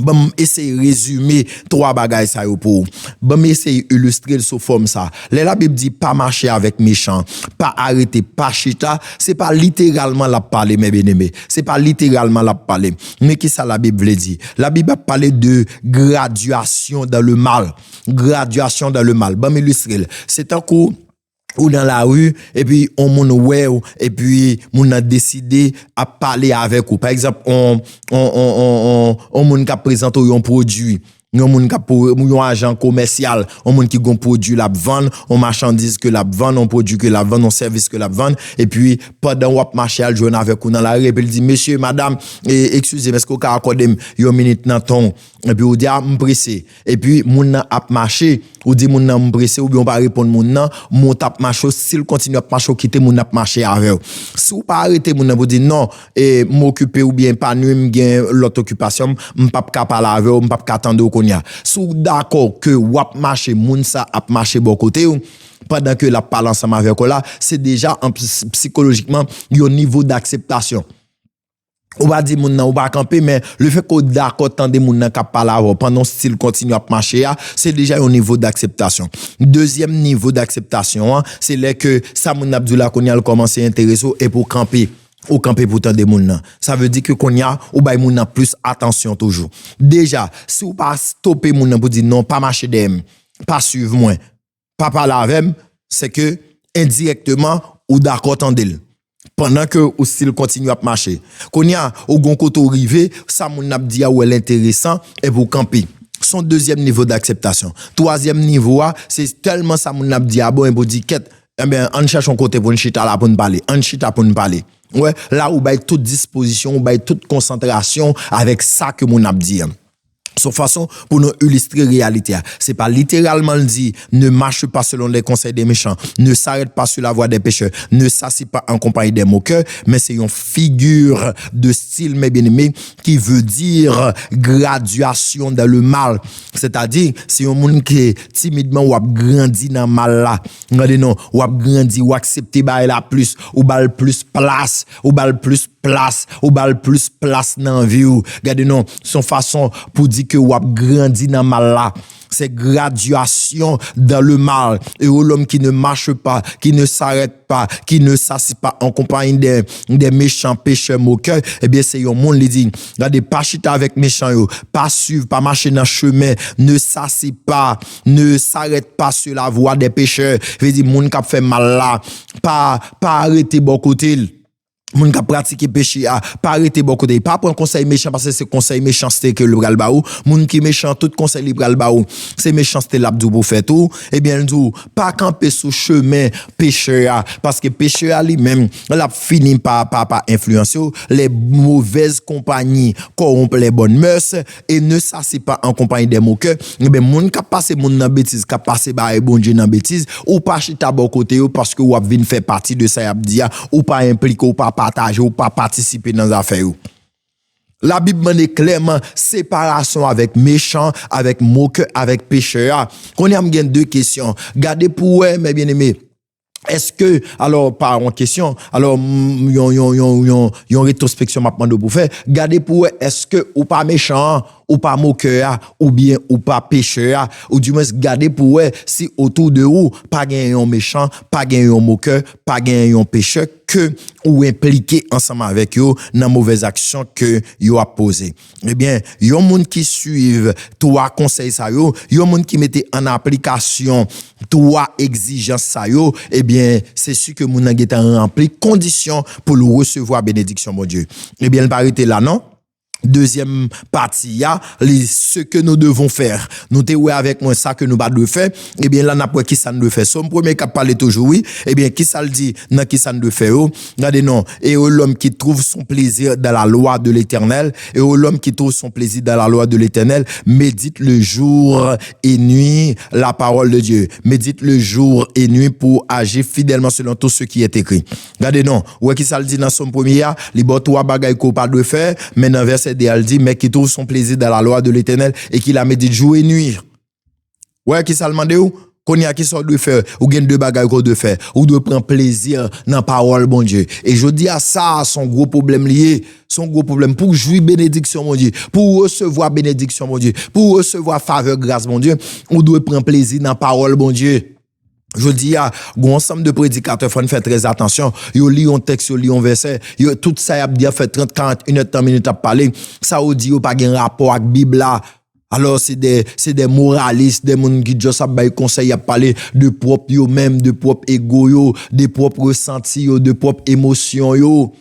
Bon, essayer résumer trois bagages ça yo pour. Bon, essayer illustrer sous forme ça. La Bible dit pas marcher avec méchant, pas arrêter, pas chita, c'est pas littéralement la parler mes bien-aimés. C'est pas littéralement la parler. Mais qui ça la Bible dit? La Bible a parlé de graduation dans le mal. Graduation dans le mal. Bon, m'illustrer. C'est un coup ou dans la rue et puis on moun ouais et puis moun a décidé à parler avec ou par exemple on moun ka présente un produit, yon moun ka yon agent commercial, on moun qui gon produit la vendre, on marchandise que la vendre, on produit que la vendre, on service que la vendre et puis pendant ou marcher al joindre avec ou dans la rue et puis il dit monsieur madame excusez-moi est-ce qu'on ka accorder une minute dans ton et puis ou dit m'pressé et puis moun nan a marché ou dit moun nan m'pressé ou bien on pas répondre moun nan mon tap marché s'il continue à marcher quitter moun n'a marché avec si ou pas arrêter moun nan pour dire non et m'occuper ou bien pas nous m'gain l'autre occupation m'pa ka parler avec ou m'pa ka attendre ou konya sou d'accord que wap marché moun sa a marché bon côté ou pendant que la parle ensemble avec là c'est déjà psychologiquement un niveau d'acceptation. On va dire moun nan ou pas camper mais le fait qu'on d'accord tande moun nan ka parler pendant s'il continue à marcher c'est déjà un niveau d'acceptation. Deuxième niveau d'acceptation c'est là que ça moun Abdoula Konyal commence à intéresser et pour camper ou camper pour tande moun nan. Ça veut dire que Konya ou bay moun nan plus attention toujours. Déjà si ou pas stopper moun nan pour dire non pas marcher dem, pas suivre moi, pas parler avec, c'est que indirectement ou d'accord tande pendant que ou s'il continue à marcher. Konya ou gon koto rivé, ça moun n'a dit ou l'intéressant et pour camper. Son deuxième niveau d'acceptation. Troisième niveau, c'est tellement ça mon a dit ah bon, pour dire quête, eh bien, on cherche un côté pour une chita là pour nous parler. On chita pour nous parler. Ouais, là où bail toute disposition, où bail toute concentration avec ça que mon a dit. Son façon pour nous illustrer réalité. C'est pas littéralement dit, ne marche pas selon les conseils des méchants, ne s'arrête pas sur la voie des pécheurs, ne s'assied pas en compagnie des moqueurs, mais c'est une figure de style, mes bien-aimés, qui veut dire graduation dans le mal. C'est-à-dire, c'est un monde qui timidement ou a grandi dans le mal là. Regardez non, ou a grandi ou accepté bah la plus, ou bal plus place, ou bal plus place, ou bal plus place dans la vie. Regardez non, son façon pour dire que ou a grandi dans le mal là. C'est graduation dans le mal. Et l'homme qui ne marche pas, qui ne s'arrête pas, qui ne s'assied pas en compagnie des méchants pécheurs moqueurs, eh bien, c'est un monde qui dit, regardez, pas chita avec méchants, pas suivre, pas marcher dans le chemin, ne s'assied pas, ne s'arrête pas sur la voie des pécheurs. Je veux dire, monde qui a fait mal là, pas arrêter bon côté. Moun ka pratique péché a pas arrêter bon côté pas prendre conseil méchant parce que c'est conseil méchanceté que le bral ba ou moun qui méchant tout conseil li bral ba ou c'est méchanceté l'abdou pour faire tout et bien nous pas camper sous chemin pécheur parce que pécheur lui-même l'a fini par influencer les mauvaises compagnies corrompent les bonnes mœurs et ne s'assied pas en compagnie des moqueurs et bien moun ka passer moun dans bêtise ka passer ba bon Dieu dans bêtise ou pas chita bon côté parce que ou vinn faire partie de ça y a dia ou pas impliqué ou pas partager ou pas participer dans les affaires. La Bible dit clairement séparation avec méchant, avec moqueur, avec pécheur. Qu'on y a deux questions. Gardez pour eux, mes bien-aimés. Est-ce que, alors, par en question, alors, yon rétrospection maintenant pour faire, gardez pour eux, est-ce que ou pas méchant, ou pas moqueur, ou bien ou pas pécheur, ou du moins gardez pour eux, si autour de vous, pas gagnant méchant, pas gagnant moqueur, pas gagnant pécheur, que ou impliqué ensemble avec eux dans mauvaise action que yo a posé. Eh bien, yon moun qui suivent trois conseils ça yo, yon moun qui mette en application trois exigences ça yo, eh bien, c'est sûr que moun a rempli conditions pour le recevoir bénédiction mon Dieu. Eh bien, il paraît là non? Deuxième partie, ce que nous devons faire. Nous te ouais avec moi ça que nous pas de faire. Eh bien, là, n'a pas qui ça nous fait. Son premier cap parler toujours, oui. Eh bien, qui ça le dit, non, qui ça nous fait, regardez, non. Et l'homme qui trouve son plaisir dans la loi de l'éternel. Et l'homme qui trouve son plaisir dans la loi de l'éternel, médite le jour et nuit la parole de Dieu. Médite le jour et nuit pour agir fidèlement selon tout ce qui est écrit. Regardez, non. Ouais, qui ça le dit dans son premier, les bon trois bagailles qu'on pas de faire, mais dans verset elle dit, mais qui trouve son plaisir dans la loi de l'éternel et qui la médite jour et nuit. Ouais, qui ça demande où? Qu'on y a qui sort de faire, ou gagne deux bagages qu'on de faire, ou de prendre plaisir dans la parole, bon Dieu. Et je dis à ça, son gros problème lié, son gros problème pour jouir bénédiction, mon Dieu, pour recevoir bénédiction, mon Dieu, pour recevoir faveur, grâce, mon Dieu, on doit prendre plaisir dans la parole, bon Dieu. Je dis à un ensemble de prédicateurs, faut faire très attention. Yo lit un texte, yo lit un verset, yo tout ça y a bien fait 30, 40, 1 heure, 30 minutes à parler. Ça ou dit yo pas un rapport avec Bible là. Alors c'est des moralistes, des gens qui juste a bail conseil à parler de propre yo même, de propre ego yo, de propre ressenti yo, de propre émotion yo.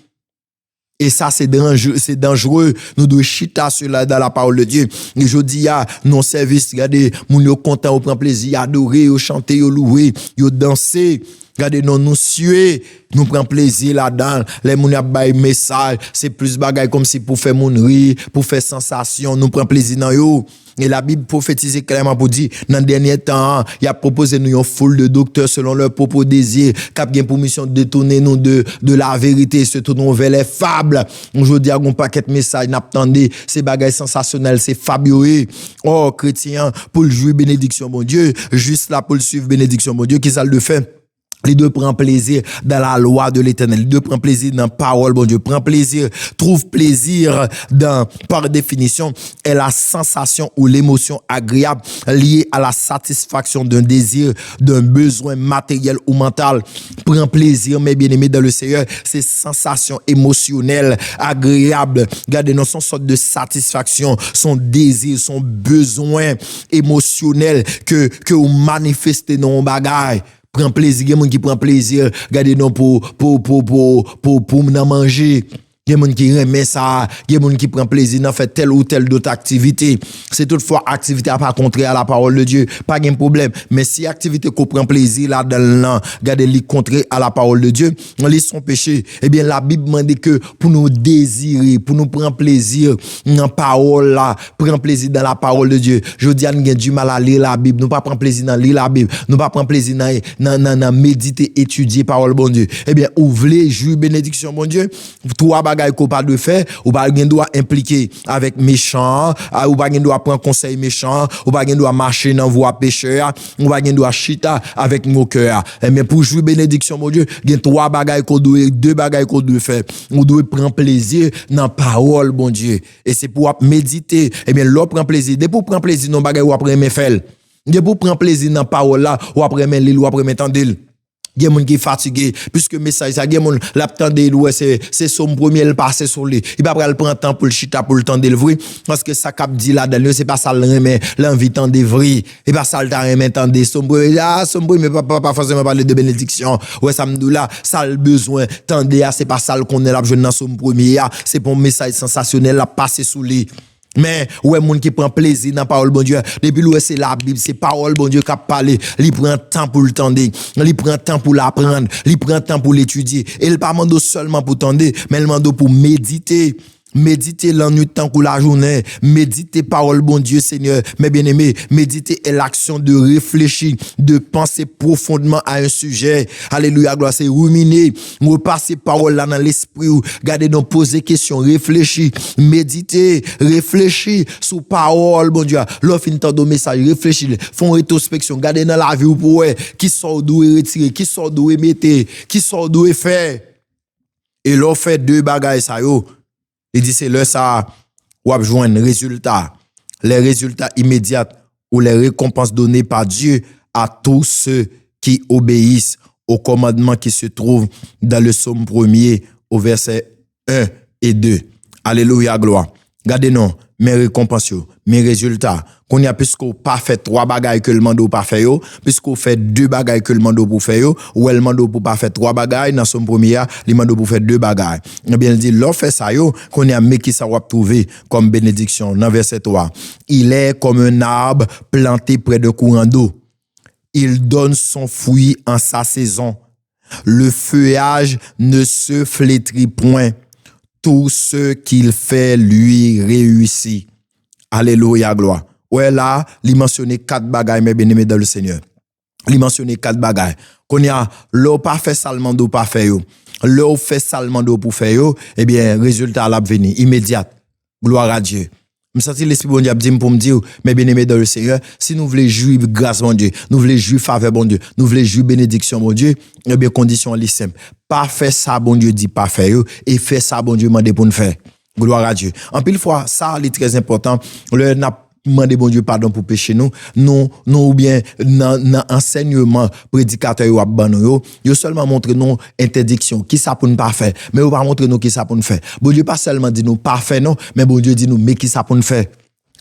Et ça, c'est dangereux. Nous devons chita cela dans la parole de Dieu. Et je dis, non service, regardez, moun yo content, on prend plaisir, adorer, yo chanter, yo louer, yo danser. Regardez, non, nous suer, nous prend plaisir là-dedans. Les moun y a bail message, c'est plus bagay comme si pour faire moun rire, pour faire sensation, nous prend plaisir dans yo. Et la Bible prophétise clairement pour dire, dans le dernier temps, il a proposé nous une foule de docteurs selon leurs propres désirs, qui a bien pour mission de détourner nous de la vérité, se tourner vers les fables. Aujourd'hui, il y a un paquet de messages, n'attendez, c'est bagaille sensationnel, c'est fabuleux. Oh, chrétien, pour le jouer bénédiction, mon Dieu, juste là pour le suivre bénédiction, mon Dieu, qui ça le fait? Les deux prennent plaisir dans la loi de l'éternel. Les deux prennent plaisir dans la parole, bon Dieu. Prend plaisir, trouve plaisir dans, par définition, est la sensation ou l'émotion agréable liée à la satisfaction d'un désir, d'un besoin matériel ou mental. Prend plaisir, mes bien-aimés dans le Seigneur, ces sensations émotionnelles agréables. Regardez, non, son sorte de satisfaction, son désir, son besoin émotionnel que vous manifestez dans un bagage. Prend plaisir, il y a qui prend plaisir, regardez non pour manger. Il y a des gens qui aiment ça, il y a des gens qui prennent plaisir dans faire telle ou telle d'autres activité. C'est toutefois activité à pas contraire à la parole de Dieu, pas de problème. Mais si activité qu'on prend plaisir là dedans, regardez les contraire à la parole de Dieu, on lit son péché. Eh bien la Bible demande que pour nous désirer, pour nous prendre plaisir dans la parole là, prendre plaisir dans la parole de Dieu. Je dis à nous du mal à lire la Bible, nous pas prendre plaisir dans lire la Bible, nous pas prendre plaisir dans méditer, étudier parole bon Dieu. Eh bien ouvrez jouir bénédiction bon Dieu. Toi bagay qu'on pas de faire, ou pas gen doit impliquer avec méchant, ou pas gen doit prendre conseil méchant, ou pas gen doit marcher dans voie pécheur, ou pas gen doit chita avec moqueur. Mais pour jouer bénédiction mon Dieu, gen trois bagay qu'on doit, deux bagay qu'on doit faire. On doit prendre plaisir dans parole bon Dieu. Et c'est pour méditer. Eh bien l'autre prend plaisir. Dès pour prendre plaisir dans bagay ou après aimer faire. Dès pour prendre plaisir dans parole là, ou après aimer lire ou après m'entendre. Il y a des gens qui sont fatigués, puisque le message, il y a des gens qui l'attendent, c'est son premier, il passe sur lui. Il va prendre temps pour le chita, pour le temps de le vrai, parce que ça cap dit là-dedans, c'est pas ça le remet, l'envie de de vrai, et pas ça le temps remet, tendez, son premier, mais pas forcément parler de bénédiction. Ouais, ça me dit là, ça le besoin, tendez, c'est pas ça le qu'on est là, je dans son premier, c'est pour un message sensationnel, là, passer sous lui. Mais ouais moun qui prend plaisir dans parole bon Dieu depuis l'ouest c'est la Bible c'est parole bon Dieu qui parle il prend temps pour le tendre il prend temps pour l'apprendre il prend temps pour l'étudier et il pas mando seulement pour tendre mais il mando pour méditer la nuit tant que la journée, méditer parole bon Dieu Seigneur, mes bien-aimés, méditer est l'action de réfléchir, de penser profondément à un sujet. Alléluia, gloire, c'est ruminer, repasser parole là dans l'esprit, garder donc poser question, réfléchir, méditer, réfléchir sous parole bon Dieu. L'offre une temps de message, réfléchir, font rétrospection, garder dans la vie pour qui sort d'où retirer, qui sort d'où mettre, qui sort d'où faire. Et l'on fait deux bagages ça yo. Il dit c'est là ça ou joindre résultat, les résultats immédiats ou les récompenses données par Dieu à tous ceux qui obéissent aux commandements qui se trouvent dans le psaume 1er au verset 1 et 2. Alléluia, gloire. Regardez-nous, mes récompenses, mes résultats. Qu'on y a puisqu'on pas fait trois bagailles que le mando pas fait yo, puisqu'on fait deux bagailles que le mando pour faire yo, ou le mando pour pas faire trois bagailles dans son premier, le mando pour faire deux bagailles. Eh bien, il dit, l'on fait ça yo, qu'on y a mais qui ça va trouver comme bénédiction dans verset 3. Il est comme un arbre planté près de courant d'eau. Il donne son fruit en sa saison. Le feuillage ne se flétrit point. Tout ce qu'il fait lui réussit. Alléluia, gloire. Ouais, là, il mentionne quatre bagailles, mes bien-aimés dans le Seigneur. Il mentionne quatre bagailles. Qu'on y a, l'eau pas fait salement d'eau pas fait yo. L'eau fait salement d'eau pour faire yo, eh bien, résultat à l'avenir, immédiat. Gloire à Dieu. Je sens l'esprit bon Dieu dit pour me dire, mes bien-aimés dans le Seigneur, si nous voulons jouir grâce mon Dieu, nous voulons jouir faveur bon Dieu, nous voulons jouir bénédiction mon Dieu, eh bien, condition est simple. Pas faire ça bon Dieu dit pas faire et faire ça bon Dieu demande pour nous faire. Gloire à Dieu. En pile fois, ça est très important. Le n'a demandé bon Dieu pardon pour pécher nous ou bien dans enseignement prédicateur yo ban nous yo seulement montre nous interdiction qui ça pour nous pas faire mais on pas montrer nous qui ça pour nous faire. Bon Dieu pas seulement dit nous pas faire non mais bon Dieu dit nous mais qui ça pour nous faire.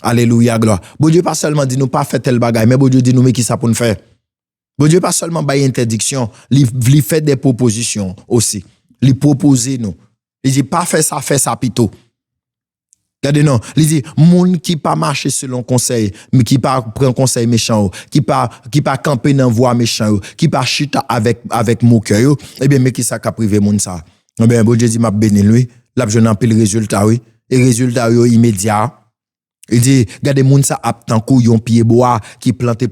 Alléluia, gloire. Bon Dieu pas seulement dit nous pas faire tel bagage mais bon Dieu dit nous mais qui ça pour nous faire. Bon Dieu pas seulement bail interdiction, il fait des propositions aussi. Il proposer nous. Il dit pas faire ça plutôt. Regardez non, il dit moun qui pas marcher selon conseil, mais qui pas prend conseil méchant, qui pas camper dans voie méchant, qui pas chita avec moqueur, eh bien mais qui ça ka privé moun ça. Eh bien bon Dieu dit m'a béni lui, là je n'en pile résultat oui, et résultat yo immédiat. Il dit regardez moun ça a tant kou yon pied bois qui planté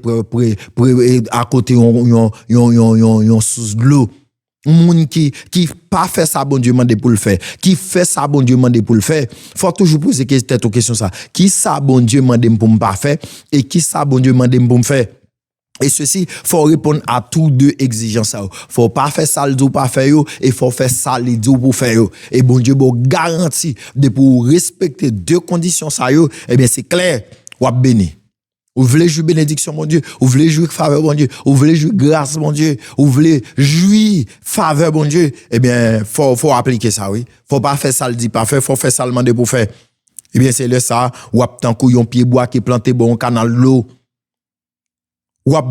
à côté yon sous de l'eau. Moun qui pas fait ça bon Dieu mandé pour le faire, qui fait ça bon Dieu mandé pour le faire, faut toujours poser cette question ça. Qui ça bon Dieu mandé pour me pas faire et qui ça bon Dieu mandé pour me faire? Et ceci faut répondre à tous deux exigences. Faut pas faire ça le pas faire yo et faut faire ça le pour faire yo. Et bon Dieu bon garantie de pour respecter deux conditions ça yo, eh bien c'est clair, ou béni. Vous voulez jouir bénédiction, mon Dieu. Vous voulez jouir faveur, mon Dieu. Vous voulez jouir grâce, mon Dieu. Vous voulez jouir faveur, mon Dieu. Eh bien, faut appliquer ça, oui. Faut pas faire ça, le dit pas faire. Faut faire ça, le demander pour faire. Eh bien, c'est le ça. Ou ap tant yon pied bois qui planté bon canal l'eau. Ou ap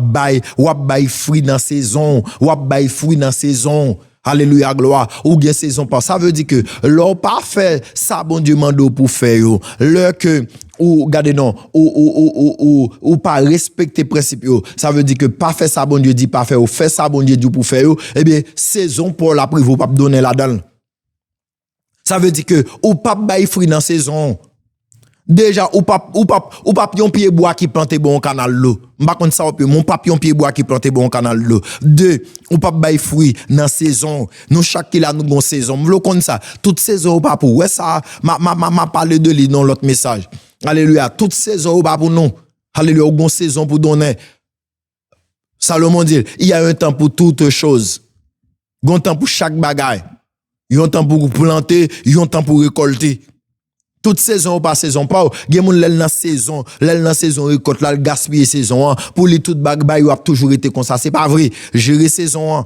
bay fruit dans saison. Ou ap bay fruit dans saison. Alléluia, gloire. Ou bien saison pas. Ça veut dire que l'on pas fait ça, bon Dieu mando pour faire yo. L'heure que ou regardez non ou pas respecter principe yo. Ça veut dire que pas faire ça bon Dieu dit pas faire ou faire ça bon Dieu dit pour faire yo. Eh bien saison pour la prive ou pas donner la donne. Ça veut dire que ou pas bail fruit dans saison. Déjà ou pas pion pied bois qui plante bon canal l'eau. M'pa konn ça mon papillon pied bois qui plante bon canal l'eau. 2 ou pas bail fruit dans saison. Nous chaque là nous gon saison. M'vle konn ça. Toute saison ou pas pour ouais ça m'a parlé de lui dans l'autre message. Alléluia, toute saison ou pas pour nous. Alléluia, gon saison pour donner. Salomon dit, il y a un temps pour toutes choses. Gon temps pour chaque bagaille. Il y a un temps pour planter, il y a un temps pour récolter. Toute saison ou pas saison pas, gen moun lèl nan saison récolte là gaspiller saison pour li tout bagay a toujours été comme ça, c'est pas vrai. Gérer saison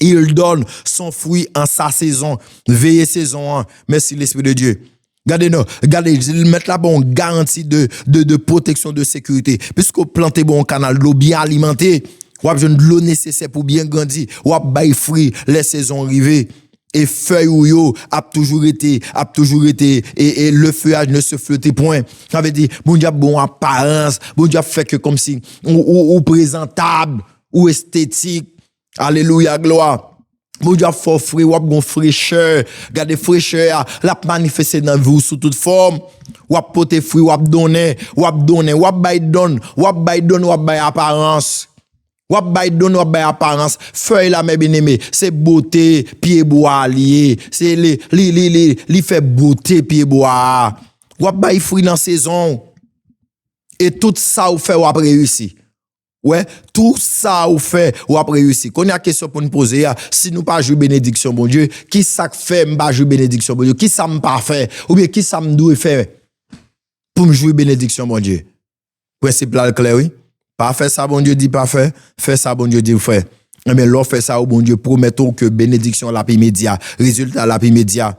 il donne son fruit en sa saison, veiller saison merci l'esprit de Dieu. Regardez, ils mettent là bon garantie de protection, de sécurité. Puisque planter bon canal d'eau bien alimenté, ou a besoin de l'eau nécessaire pour bien grandir, ou a bail fruit les saisons arrivées. Et feuille ou yo a toujours été et le feuillage ne se flottait point. Ça veut dire bon Dieu bon apparence, bon Dieu fait que comme si ou présentable ou esthétique. Alléluia, gloire. Bon Dieu fort frais ou bon fraîcheur. Regardez fraîcheur la manifester dans vous sous toute forme. Ou porter fruit ou donner, ou bail donne, ou bail apparence. Wap bay don wap bay apparence feuille la mes bien-aimé c'est beauté pied bois lié c'est li fait beauté pied bois wap bay fruit dans saison et tout ça ou fait ou après réussi ouais tout ça ou fait ou après réussi qu'on a question pour nous poser si nous pas jouer bénédiction bon Dieu qui ça fait m'pas jouer bénédiction bon Dieu qui ça m'pas faire ou bien qui ça me doit faire pour me jouer bénédiction bon Dieu principe là clair oui. Pas faire ça, bon Dieu dit pas faire. Faire ça, bon Dieu dit faire. Mais l'on fait ça, bon Dieu, promettons que bénédiction la immédiat, résultat la immédiat.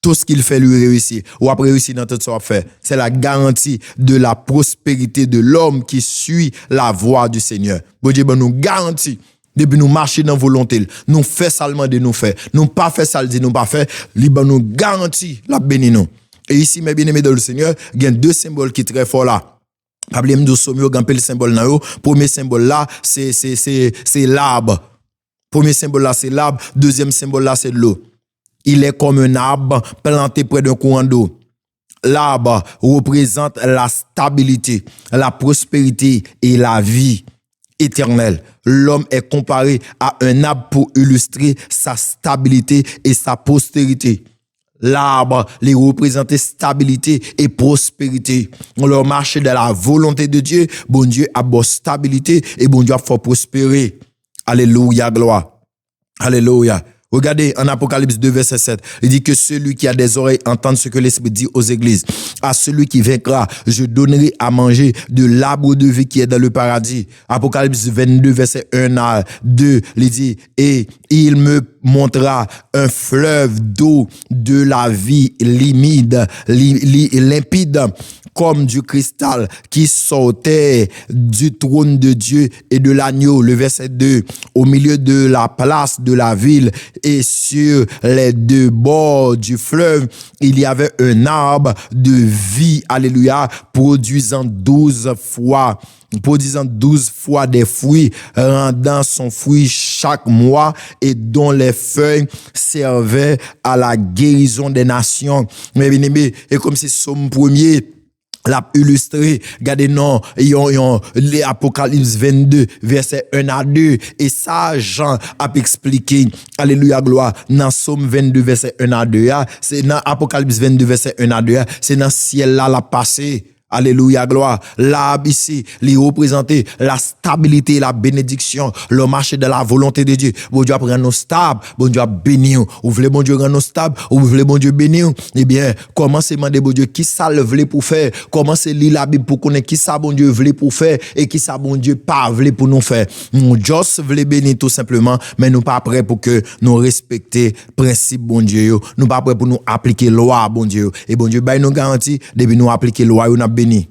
Tout ce qu'il fait lui réussir. Ou après réussir dans tout ce qu'il fait. C'est la garantie de la prospérité de l'homme qui suit la voie du Seigneur. Bon Dieu, nous garantit. Depuis nous marcher dans volonté, nous fait seulement de nous faire. Nous pas fait ça, dit nous pas fait. Libre nous garantit la béni nous. Et ici, mes bien-aimés dans le Seigneur, il y a deux symboles qui sont très forts là. Problème de somio gampé le symbole là yo. Premier symbole là c'est l'arbre. Premier symbole là c'est l'arbre, deuxième symbole là c'est l'eau. Il est comme un arbre planté près d'un courant d'eau. L'arbre représente la stabilité, la prospérité et la vie éternelle. L'homme est comparé à un arbre pour illustrer sa stabilité et sa postérité. L'arbre les représente stabilité et prospérité. On leur marche dans la volonté de Dieu. Bon Dieu a bonne stabilité et bon Dieu a fort prospérer. Alléluia, gloire. Alléluia. Regardez en Apocalypse 2 verset 7, il dit que celui qui a des oreilles entende ce que l'Esprit dit aux églises. À celui qui vaincra, je donnerai à manger de l'arbre de vie qui est dans le paradis. Apocalypse 22 verset 1 à 2, il dit et il me montra un fleuve d'eau de la vie limpide comme du cristal qui sortait du trône de Dieu et de l'agneau. Le verset 2, au milieu de la place de la ville et sur les deux bords du fleuve, il y avait un arbre de vie, alléluia, produisant 12 fois des fruits, rendant son fruit chaque mois et dont les feuilles servaient à la guérison des nations. Mais bien aimé, et comme c'est Somme 1er, l'a illustré, regardez non, les Apocalypse 22 verset 1 à 2 et ça Jean a expliqué alléluia gloire dans Somme 22 verset 1 à 2 c'est dans Apocalypse 22 verset 1 à 2 c'est dans ciel là la passé. Alléluia, gloire. L'arbre ici, il représente la stabilité et la bénédiction, le marché de la volonté de Dieu. Bon Dieu apprend nous stable, bon Dieu a béni. Ou voulez bon Dieu rendre nous stable, ou voulez bon Dieu bénir. Eh bien, commencez à demander bon Dieu qui ça le voulait pour faire. Commencez à lire la Bible pour connaître qui ça bon Dieu voulait pour faire et qui ça bon Dieu pas voulait pour nous faire. Nous juste voulons bénir tout simplement, mais nous pas prêts pour que nous respecter principe bon Dieu. Nous pas prêts pour nous appliquer loi bon Dieu. Et bon Dieu bail nous garantie depuis nous appliquer loi nous béni.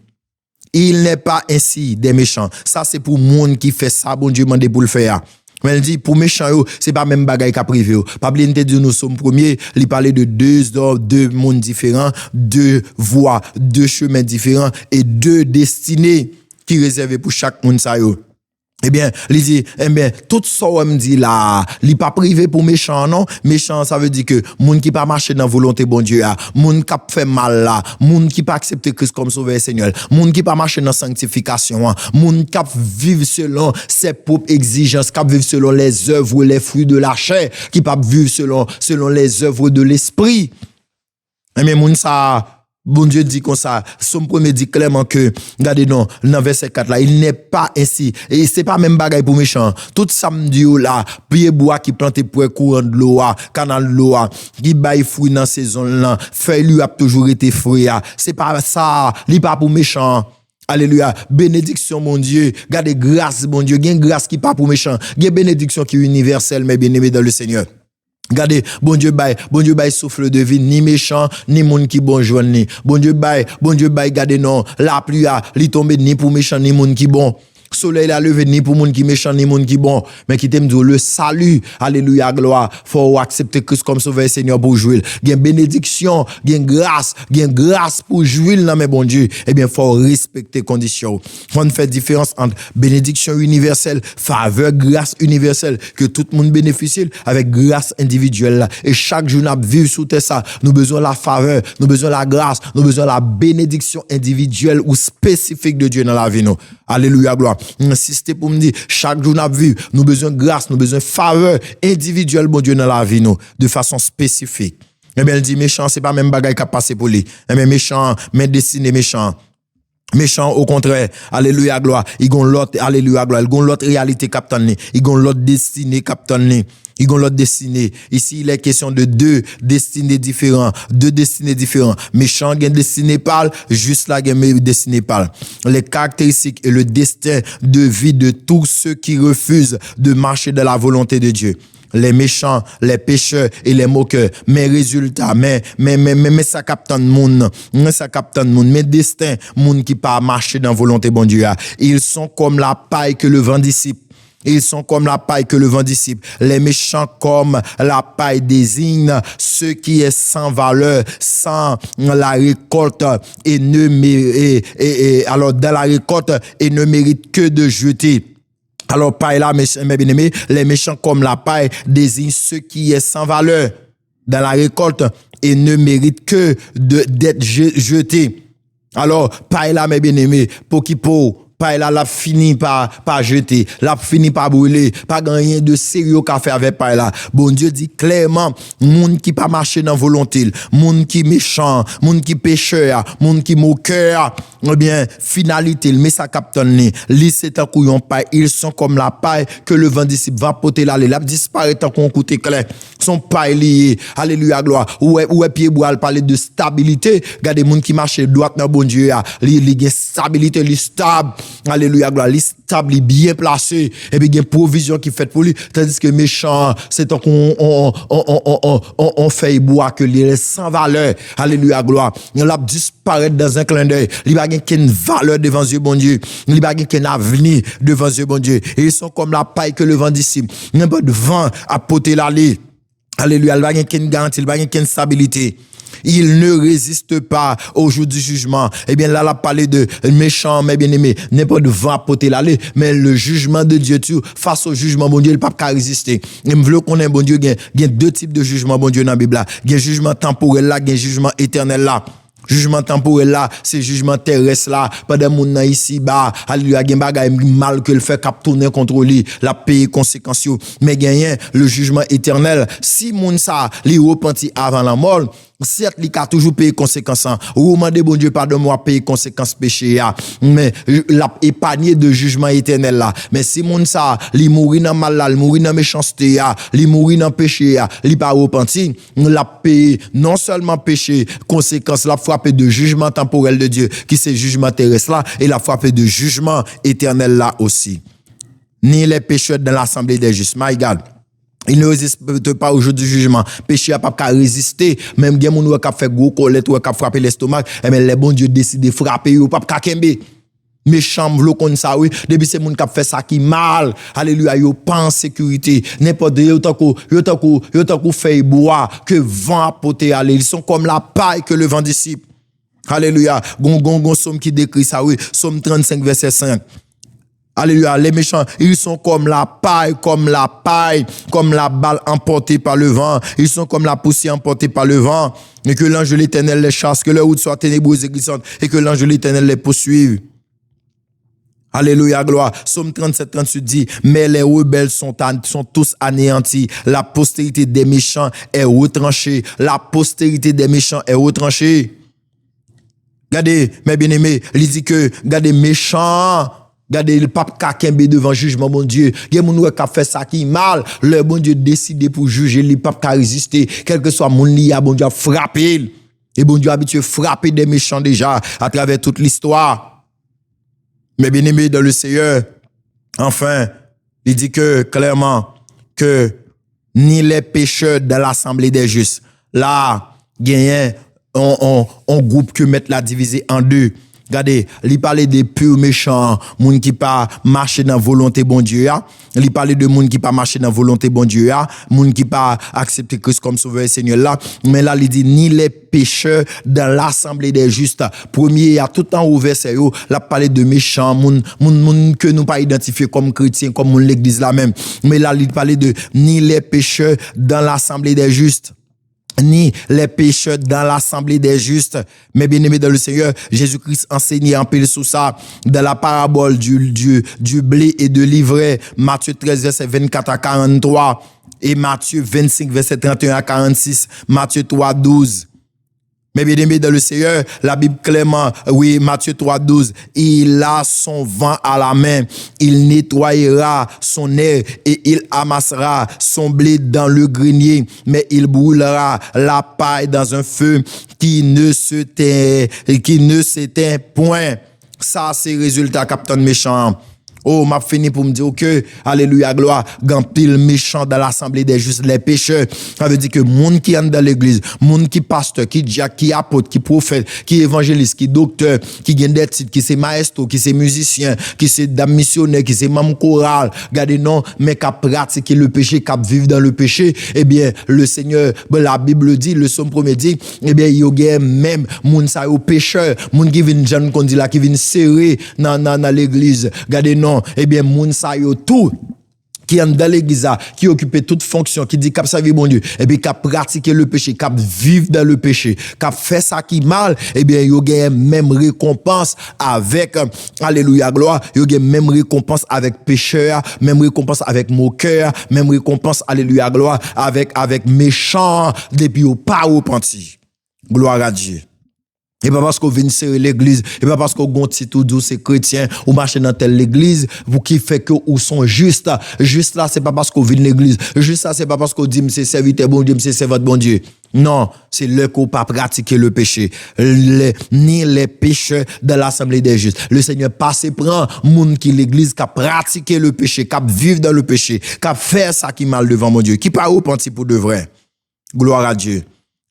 Il n'est pas ainsi des méchants. Ça c'est pour monde qui fait ça bon Dieu mandé pour le faire. Mais elle dit, pour méchant, c'est pas même bagaille qu'a privé. Pas oublier de dire, nous sommes premiers, il parlait de deux mondes différents, deux voies, deux chemins différents et deux destinées qui réservées pour chaque monde ça yo. Eh bien, il dit, tout ça, on me dit là, il pas privé pour méchant, non? Méchant, ça veut dire que, moun qui pas marcher dans la volonté bon Dieu, moun qui fait mal là, moun qui pas accepter Christ comme sauveur Seigneur, moun qui pas marcher dans sanctification, moun qui vivre selon ses propres exigences, qui vivre selon les œuvres, les fruits de la chair, qui pas vivre selon les œuvres de l'esprit. Eh bien, moun ça, bon Dieu dit comme ça, son premier dit clairement que, regardez non, dans verset 4 là, il n'est pas ainsi. Et c'est pas même bagaille pour méchant. Tout samedi là, pied bois qui plante pour courant de l'eau, canal de l'eau, qui baille fruit dans saison là, feuille lui a toujours été fruit. C'est pas ça, il pas pour méchant. Alléluia. Bénédiction, mon Dieu. Gardez grâce, mon Dieu. Gain grâce qui pas pour méchant. Gain bénédiction qui est universelle, mais bien aimé dans le Seigneur. Regardez, bon Dieu bail souffle de vie, ni méchant, ni monde qui bon joindre ni. Bon Dieu bail, regardez non, la pluie li tombe ni pour méchant, ni monde qui bon. Soleil a levé ni pour monde qui méchant, ni monde qui bon. Mais qui t'aime dire le salut, alléluia, gloire. Faut accepter Christ comme sauveur Seigneur pour jouer. Gain bénédiction, gain grâce pour jouer dans mes bon Dieu. Eh bien, faut respecter conditions. On fait différence entre bénédiction universelle, faveur, grâce universelle, que tout le monde bénéficie avec grâce individuelle. Et chaque jour, nous vivons sous ça. Nous besoin la faveur, nous besoin la grâce, nous besoin la bénédiction individuelle ou spécifique de Dieu dans la vie, nous. Alléluia, gloire. Insister pour me dire, chaque jour nous vivons, nous besoin de grâce, nous besoin de faveur individuelle, bon Dieu, dans la vie, nous, de façon spécifique. Eh bien, elle dit, méchant, c'est pas même bagaille qui a passé pour lui. Eh bien, méchant, mais destiné méchant. Méchant, au contraire, alléluia, gloire. Ils ont l'autre, alléluia, gloire. Ils ont l'autre réalité capitaine. Ils ont l'autre destinée capitaine. Ils ont l'autre destinée. Ici, il est question de deux destinées différentes. Méchant, gain destiné parle, juste là, gain destiné parle. Les caractéristiques et le destin de vie de tous ceux qui refusent de marcher dans la volonté de Dieu. Les méchants, les pécheurs et les moqueurs. Mes résultats, mais ça capte le monde. Mes destins, monde qui pas marcher dans la volonté bon Dieu. Ils sont comme la paille que le vent dissipe. Ils sont comme la paille que le vent dissipe. Les méchants comme la paille désigne ce qui est sans valeur, sans la récolte et ne mérite, alors dans la récolte et ne mérite que de jeter. Alors paille là, mes bien-aimés, les méchants comme la paille désigne ce qui est sans valeur dans la récolte et ne mérite que d'être jeté. Alors paille là, mes bien-aimés, paille là, l'a fini par jeter, l'a fini par brûler, pas rien de sérieux qu'a fait avec paille là. Bon Dieu dit clairement, monde qui pas marcher dans volonté, monde qui méchant, monde qui pécheur, monde qui moqueur, eh bien, finalité, mais ça capte ni, li c'est un couillon paille, ils sont comme la paille que le vent d'ici va porter là, l'a disparaît tant qu'on coûte clair. Son paille lié, alléluia, gloire. Ouais, pied bois, parler de stabilité, regardez monde qui marche droit dans bon Dieu, li gen stabilité, li stable. Alléluia, gloire, li stable, li bien placé, et puis il y a une provision qui fait pour lui, tandis que méchant, c'est tant qu'on on fait bois que il est sans valeur. Alléluia, gloire. Il a disparaître dans un clin d'œil. Il n'y a pas qu'une valeur devant Dieu, bon Dieu. Il n'y a pas qu'un avenir devant Dieu, bon Dieu. Et ils sont comme la paille que le vent dissipe. Il n'y a pas de vent à porter l'allée. Alléluia, il n'y a pas qu'une garantie, il n'y a pas qu'une stabilité. Il ne résiste pas au jour du jugement. Eh bien, là, on a parlé de méchant, mais bien aimé, n'importe va apporter l'aller, mais le jugement de Dieu, face au jugement, bon Dieu, il ne peut pas résister. Et me veut qu'on ait, bon Dieu, il y a deux types de jugement, bon Dieu, dans la Bible là. Il y a jugement temporel là, il y a jugement éternel là. Jugement temporel là, c'est jugement terrestre là, pendant moun nan ici bas, alléluia, gen bagay mal que le fait cap tourner contre lui, la paye conséquences yo. Mais gagné le jugement éternel, si moun ça li repenti avant la mort, certes, il a toujours payé conséquences. Ou demandez bon Dieu pardonne-moi payer conséquences péché mais l'a épargné de jugement éternel là. Mais si moun ça, li mouri dans mal là, li mouri dans méchanceté li mouri dans péché li pas repenti, l'a payé non seulement péché, conséquences l'a frappé de jugement temporel de Dieu qui c'est jugement terrestre là et l'a frappé de jugement éternel là aussi. Ni les pécheurs dans l'assemblée des justes. My God. Il ne résiste pas au jour du jugement. Péché a pas qu'à résister. Même gen moun qui a fait gros colette ou qui a frappé l'estomac, mais les bons Dieu décide de frapper ou pas qu'à kembe. méchant vlo kon ça oui depuis c'est moun qui fait ça qui mal alléluia yo pas en sécurité n'importe yo tant qu'on fait bois que vent apporter aller ils sont comme la paille que le vent dissipe alléluia gon somme qui décrit ça oui Somme 35 verset 5. Alléluia, les méchants, ils sont comme la paille, comme la balle emportée par le vent. Ils sont comme la poussière emportée par le vent. Et que l'ange de l'Éternel les chasse, que leur route soit ténébreuse et glissante, et que l'ange de l'Éternel les poursuive. Alléluia, gloire. Somme 37, 38 dit, mais les rebelles sont tous anéantis. La postérité des méchants est retranchée. La postérité des méchants est retranchée. Regardez, mes bien-aimés, il dit que, regardez, méchants, regardez, le pape Kakembe devant jugement, mon Dieu. Il y a moun qui a fait ça qui mal. Le bon Dieu décide pour juger, le pape qui a résisté. Quel que soit mon lia, bon Dieu a frappé. Et bon Dieu a habitué frapper des méchants déjà à travers toute l'histoire. Mais bien aimé dans le Seigneur, enfin, il dit que clairement que ni les pécheurs de l'assemblée des justes. Là, gagnent un groupe que mettre la divisé en deux. Regardez, il parlait des purs méchants, moun qui pas marcher dans volonté bon Dieu ya. Il parlait de moun qui pas marcher dans volonté bon Dieu ya, moun qui pas accepter Christ comme sauveur et Seigneur là. Mais là il dit ni les pécheurs dans l'assemblée des justes. Premier il y a tout le temps ouvert c'est yo, là parler de méchants, moun que nous pas identifier comme chrétiens comme moun l'église là même. Mais là il parlait de ni les pécheurs dans l'assemblée des justes. Ni les pécheurs dans l'assemblée des justes. Mais bien aimé dans le Seigneur, Jésus-Christ enseignait un peu sur ça dans la parabole du blé et de l'ivraie, Matthieu 13 verset 24 à 43 et Matthieu 25 verset 31 à 46, Matthieu 3 12. Mais bien aimé dans le Seigneur, la Bible clairement, oui, Matthieu 3:12, il a son vent à la main, il nettoyera son air et il amassera son blé dans le grenier, mais il brûlera la paille dans un feu qui ne s'éteint point. Ça, c'est résultat, capitaine méchant. Oh, m'a fini pour me dire que, alléluia, gloire, grand pile méchant dans l'assemblée des justes, les pécheurs. Ça veut dire que monde qui entre dans l'église, monde qui pasteur, qui diacre, qui apôtre, qui prophète, qui évangéliste, qui docteur, qui gagne des titres, qui c'est maestro, qui c'est musicien, qui c'est dame missionnaire, qui c'est membre choral, regardez non, mais qui pratique le péché, qui vivre dans le péché, eh bien, le Seigneur, la Bible dit, le Somme 1er dit, eh bien, il y a même, monde ça, au pécheur, monde qui vient, Jean qu'on dit là, qui vient serrer dans l'église, regardez non, eh bien, moun sa yo tout, qui est dans l'église, qui occupe toute fonction, qui dit cap servir bon Dieu, et puis cap pratiquer le péché, cap vivre dans le péché, cap fait ça qui mal, eh bien, yo gagne même récompense avec, alléluia, gloire, yo gagne même récompense avec pécheur, même récompense avec moqueur, même récompense, alléluia, gloire, avec méchant, depuis au pas repenti. Gloire à Dieu. Et pas parce qu'on vient serrer l'église, et pas parce qu'on gonti tout doux, c'est chrétien, ou marcher dans telle l'église, vous qui fait que ou sont justes. Juste là, c'est pas parce qu'on vient l'église. Juste là, c'est pas parce qu'on dit, c'est serviteur bon Dieu, c'est serviteur bon Dieu. Non, c'est le qu'on pas pratiquer le péché. Ni les pécheurs de l'assemblée des justes. Le Seigneur passe et prend moun qui l'église, qui a pratiqué le péché, qui a vivre dans le péché, qui a fait ça qui mal devant mon Dieu, qui pas repenti pour de vrai. Gloire à Dieu.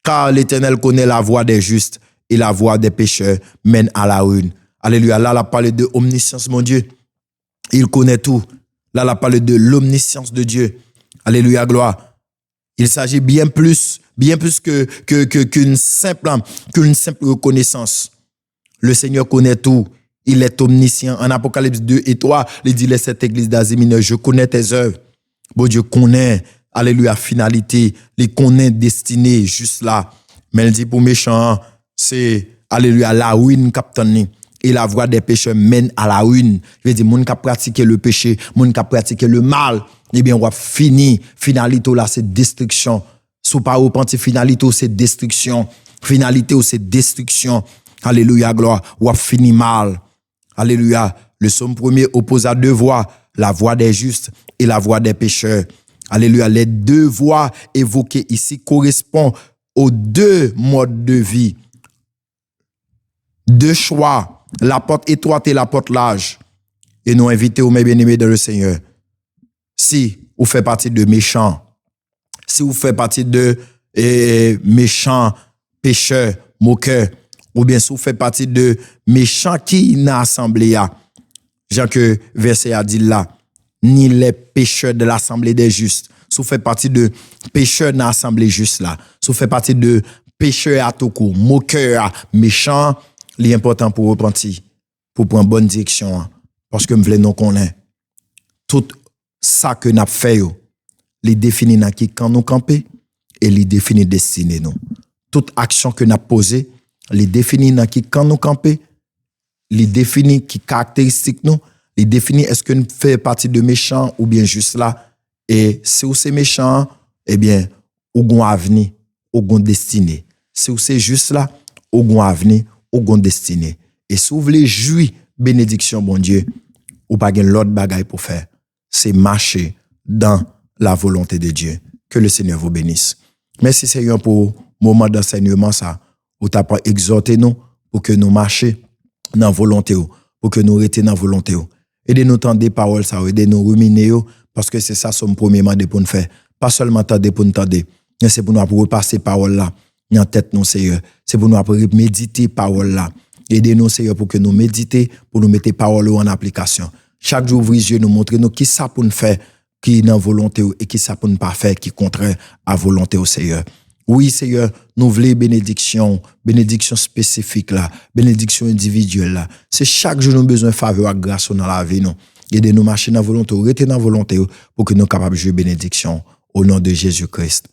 Car l'Éternel connaît la voie des justes, et la voie des pécheurs mène à la ruine. Alléluia. Là, il a parlé de omniscience, mon Dieu. Il connaît tout. Là, il a parlé de l'omniscience de Dieu. Alléluia, gloire. Il s'agit bien plus qu'une simple reconnaissance. Le Seigneur connaît tout. Il est omniscient. En Apocalypse 2 et 3, il dit, les sept églises d'Asie mineure, je connais tes œuvres. Bon Dieu connaît, alléluia, finalité. Il connaît destinée, juste là. Mais il dit pour méchant, c'est, alléluia, la ruine capitaine. Et la voie des pécheurs mène à la ruine. Je veux dire, moun qui a pratiqué le péché, moun qui a pratiqué le mal, eh bien, on va finir. Finalité, là, c'est destruction. Sous pas repentir, finalité, c'est destruction. Finalité, c'est destruction. Alléluia, gloire. On va finir mal. Alléluia. Le Somme 1er oppose à deux voies, la voie des justes et la voie des pécheurs. Alléluia. Les deux voies évoquées ici correspondent aux deux modes de vie. Deux choix, la porte étroite et la porte large. Et nous invitons, mes bien-aimés dans le Seigneur. Si vous faites partie de méchants, si vous faites partie de méchants, pécheurs, moqueurs, ou bien si vous faites partie de méchants qui n'a assemblé, Jean que verset a dit là, ni les pécheurs de l'assemblée des justes. Si vous faites partie de pécheurs dans l'assemblée juste là, si vous faites partie de pécheurs à tout coup, moqueurs, méchants, l'important pour repentir, pour prendre bonne direction, parce que nous voulons nous connaître. Tout ça que nous avons fait, les définit dans qui quand nous camper et les définit destiné nous. Toute action que nous avons posée, les définit dans qui quand nous camper, les définit qui caractéristique nous, les définit est-ce que nous faisons partie de méchants ou bien juste là. Et si vous êtes méchant, eh bien, ou gon avenir, ou gon destinée. Si vous êtes juste là, ou gon avenir, ou gon destinée. Et si vous voulez jouir bénédiction, bon Dieu, ou pas gen l'autre bagaille pour faire, c'est marcher dans la volonté de Dieu. Que le Seigneur vous bénisse. Merci Seigneur pour moment d'enseignement ça, où t'as pas exhorté nous pour que nous marchions dans la volonté, pour que nous restions dans la volonté. Aidez-nous entendre des paroles ça, aidez-nous ruminer parce que c'est ça son premier mandat pour nous faire. Pas seulement tendre pour nous tendre, mais c'est pour nous repasser parole là en tête nous Seigneur. C'est pour nous méditer parole là. Aidez-nous Seigneur pour que nous méditer, pour nous mettre parole en application. Chaque jour ouvrir les yeux nous montrer nous qui ça pour nous faire qui est dans volonté et qui ça pour ne pas faire qui est contraire à volonté au Seigneur. Oui Seigneur, nous voulons bénédiction spécifique là, bénédiction individuelle là. C'est chaque jour nous besoin de faveur et grâce dans la vie nous. Aidez-nous marcher dans volonté, rester dans volonté pour que nous soyons capables de jouer bénédiction au nom de Jésus-Christ.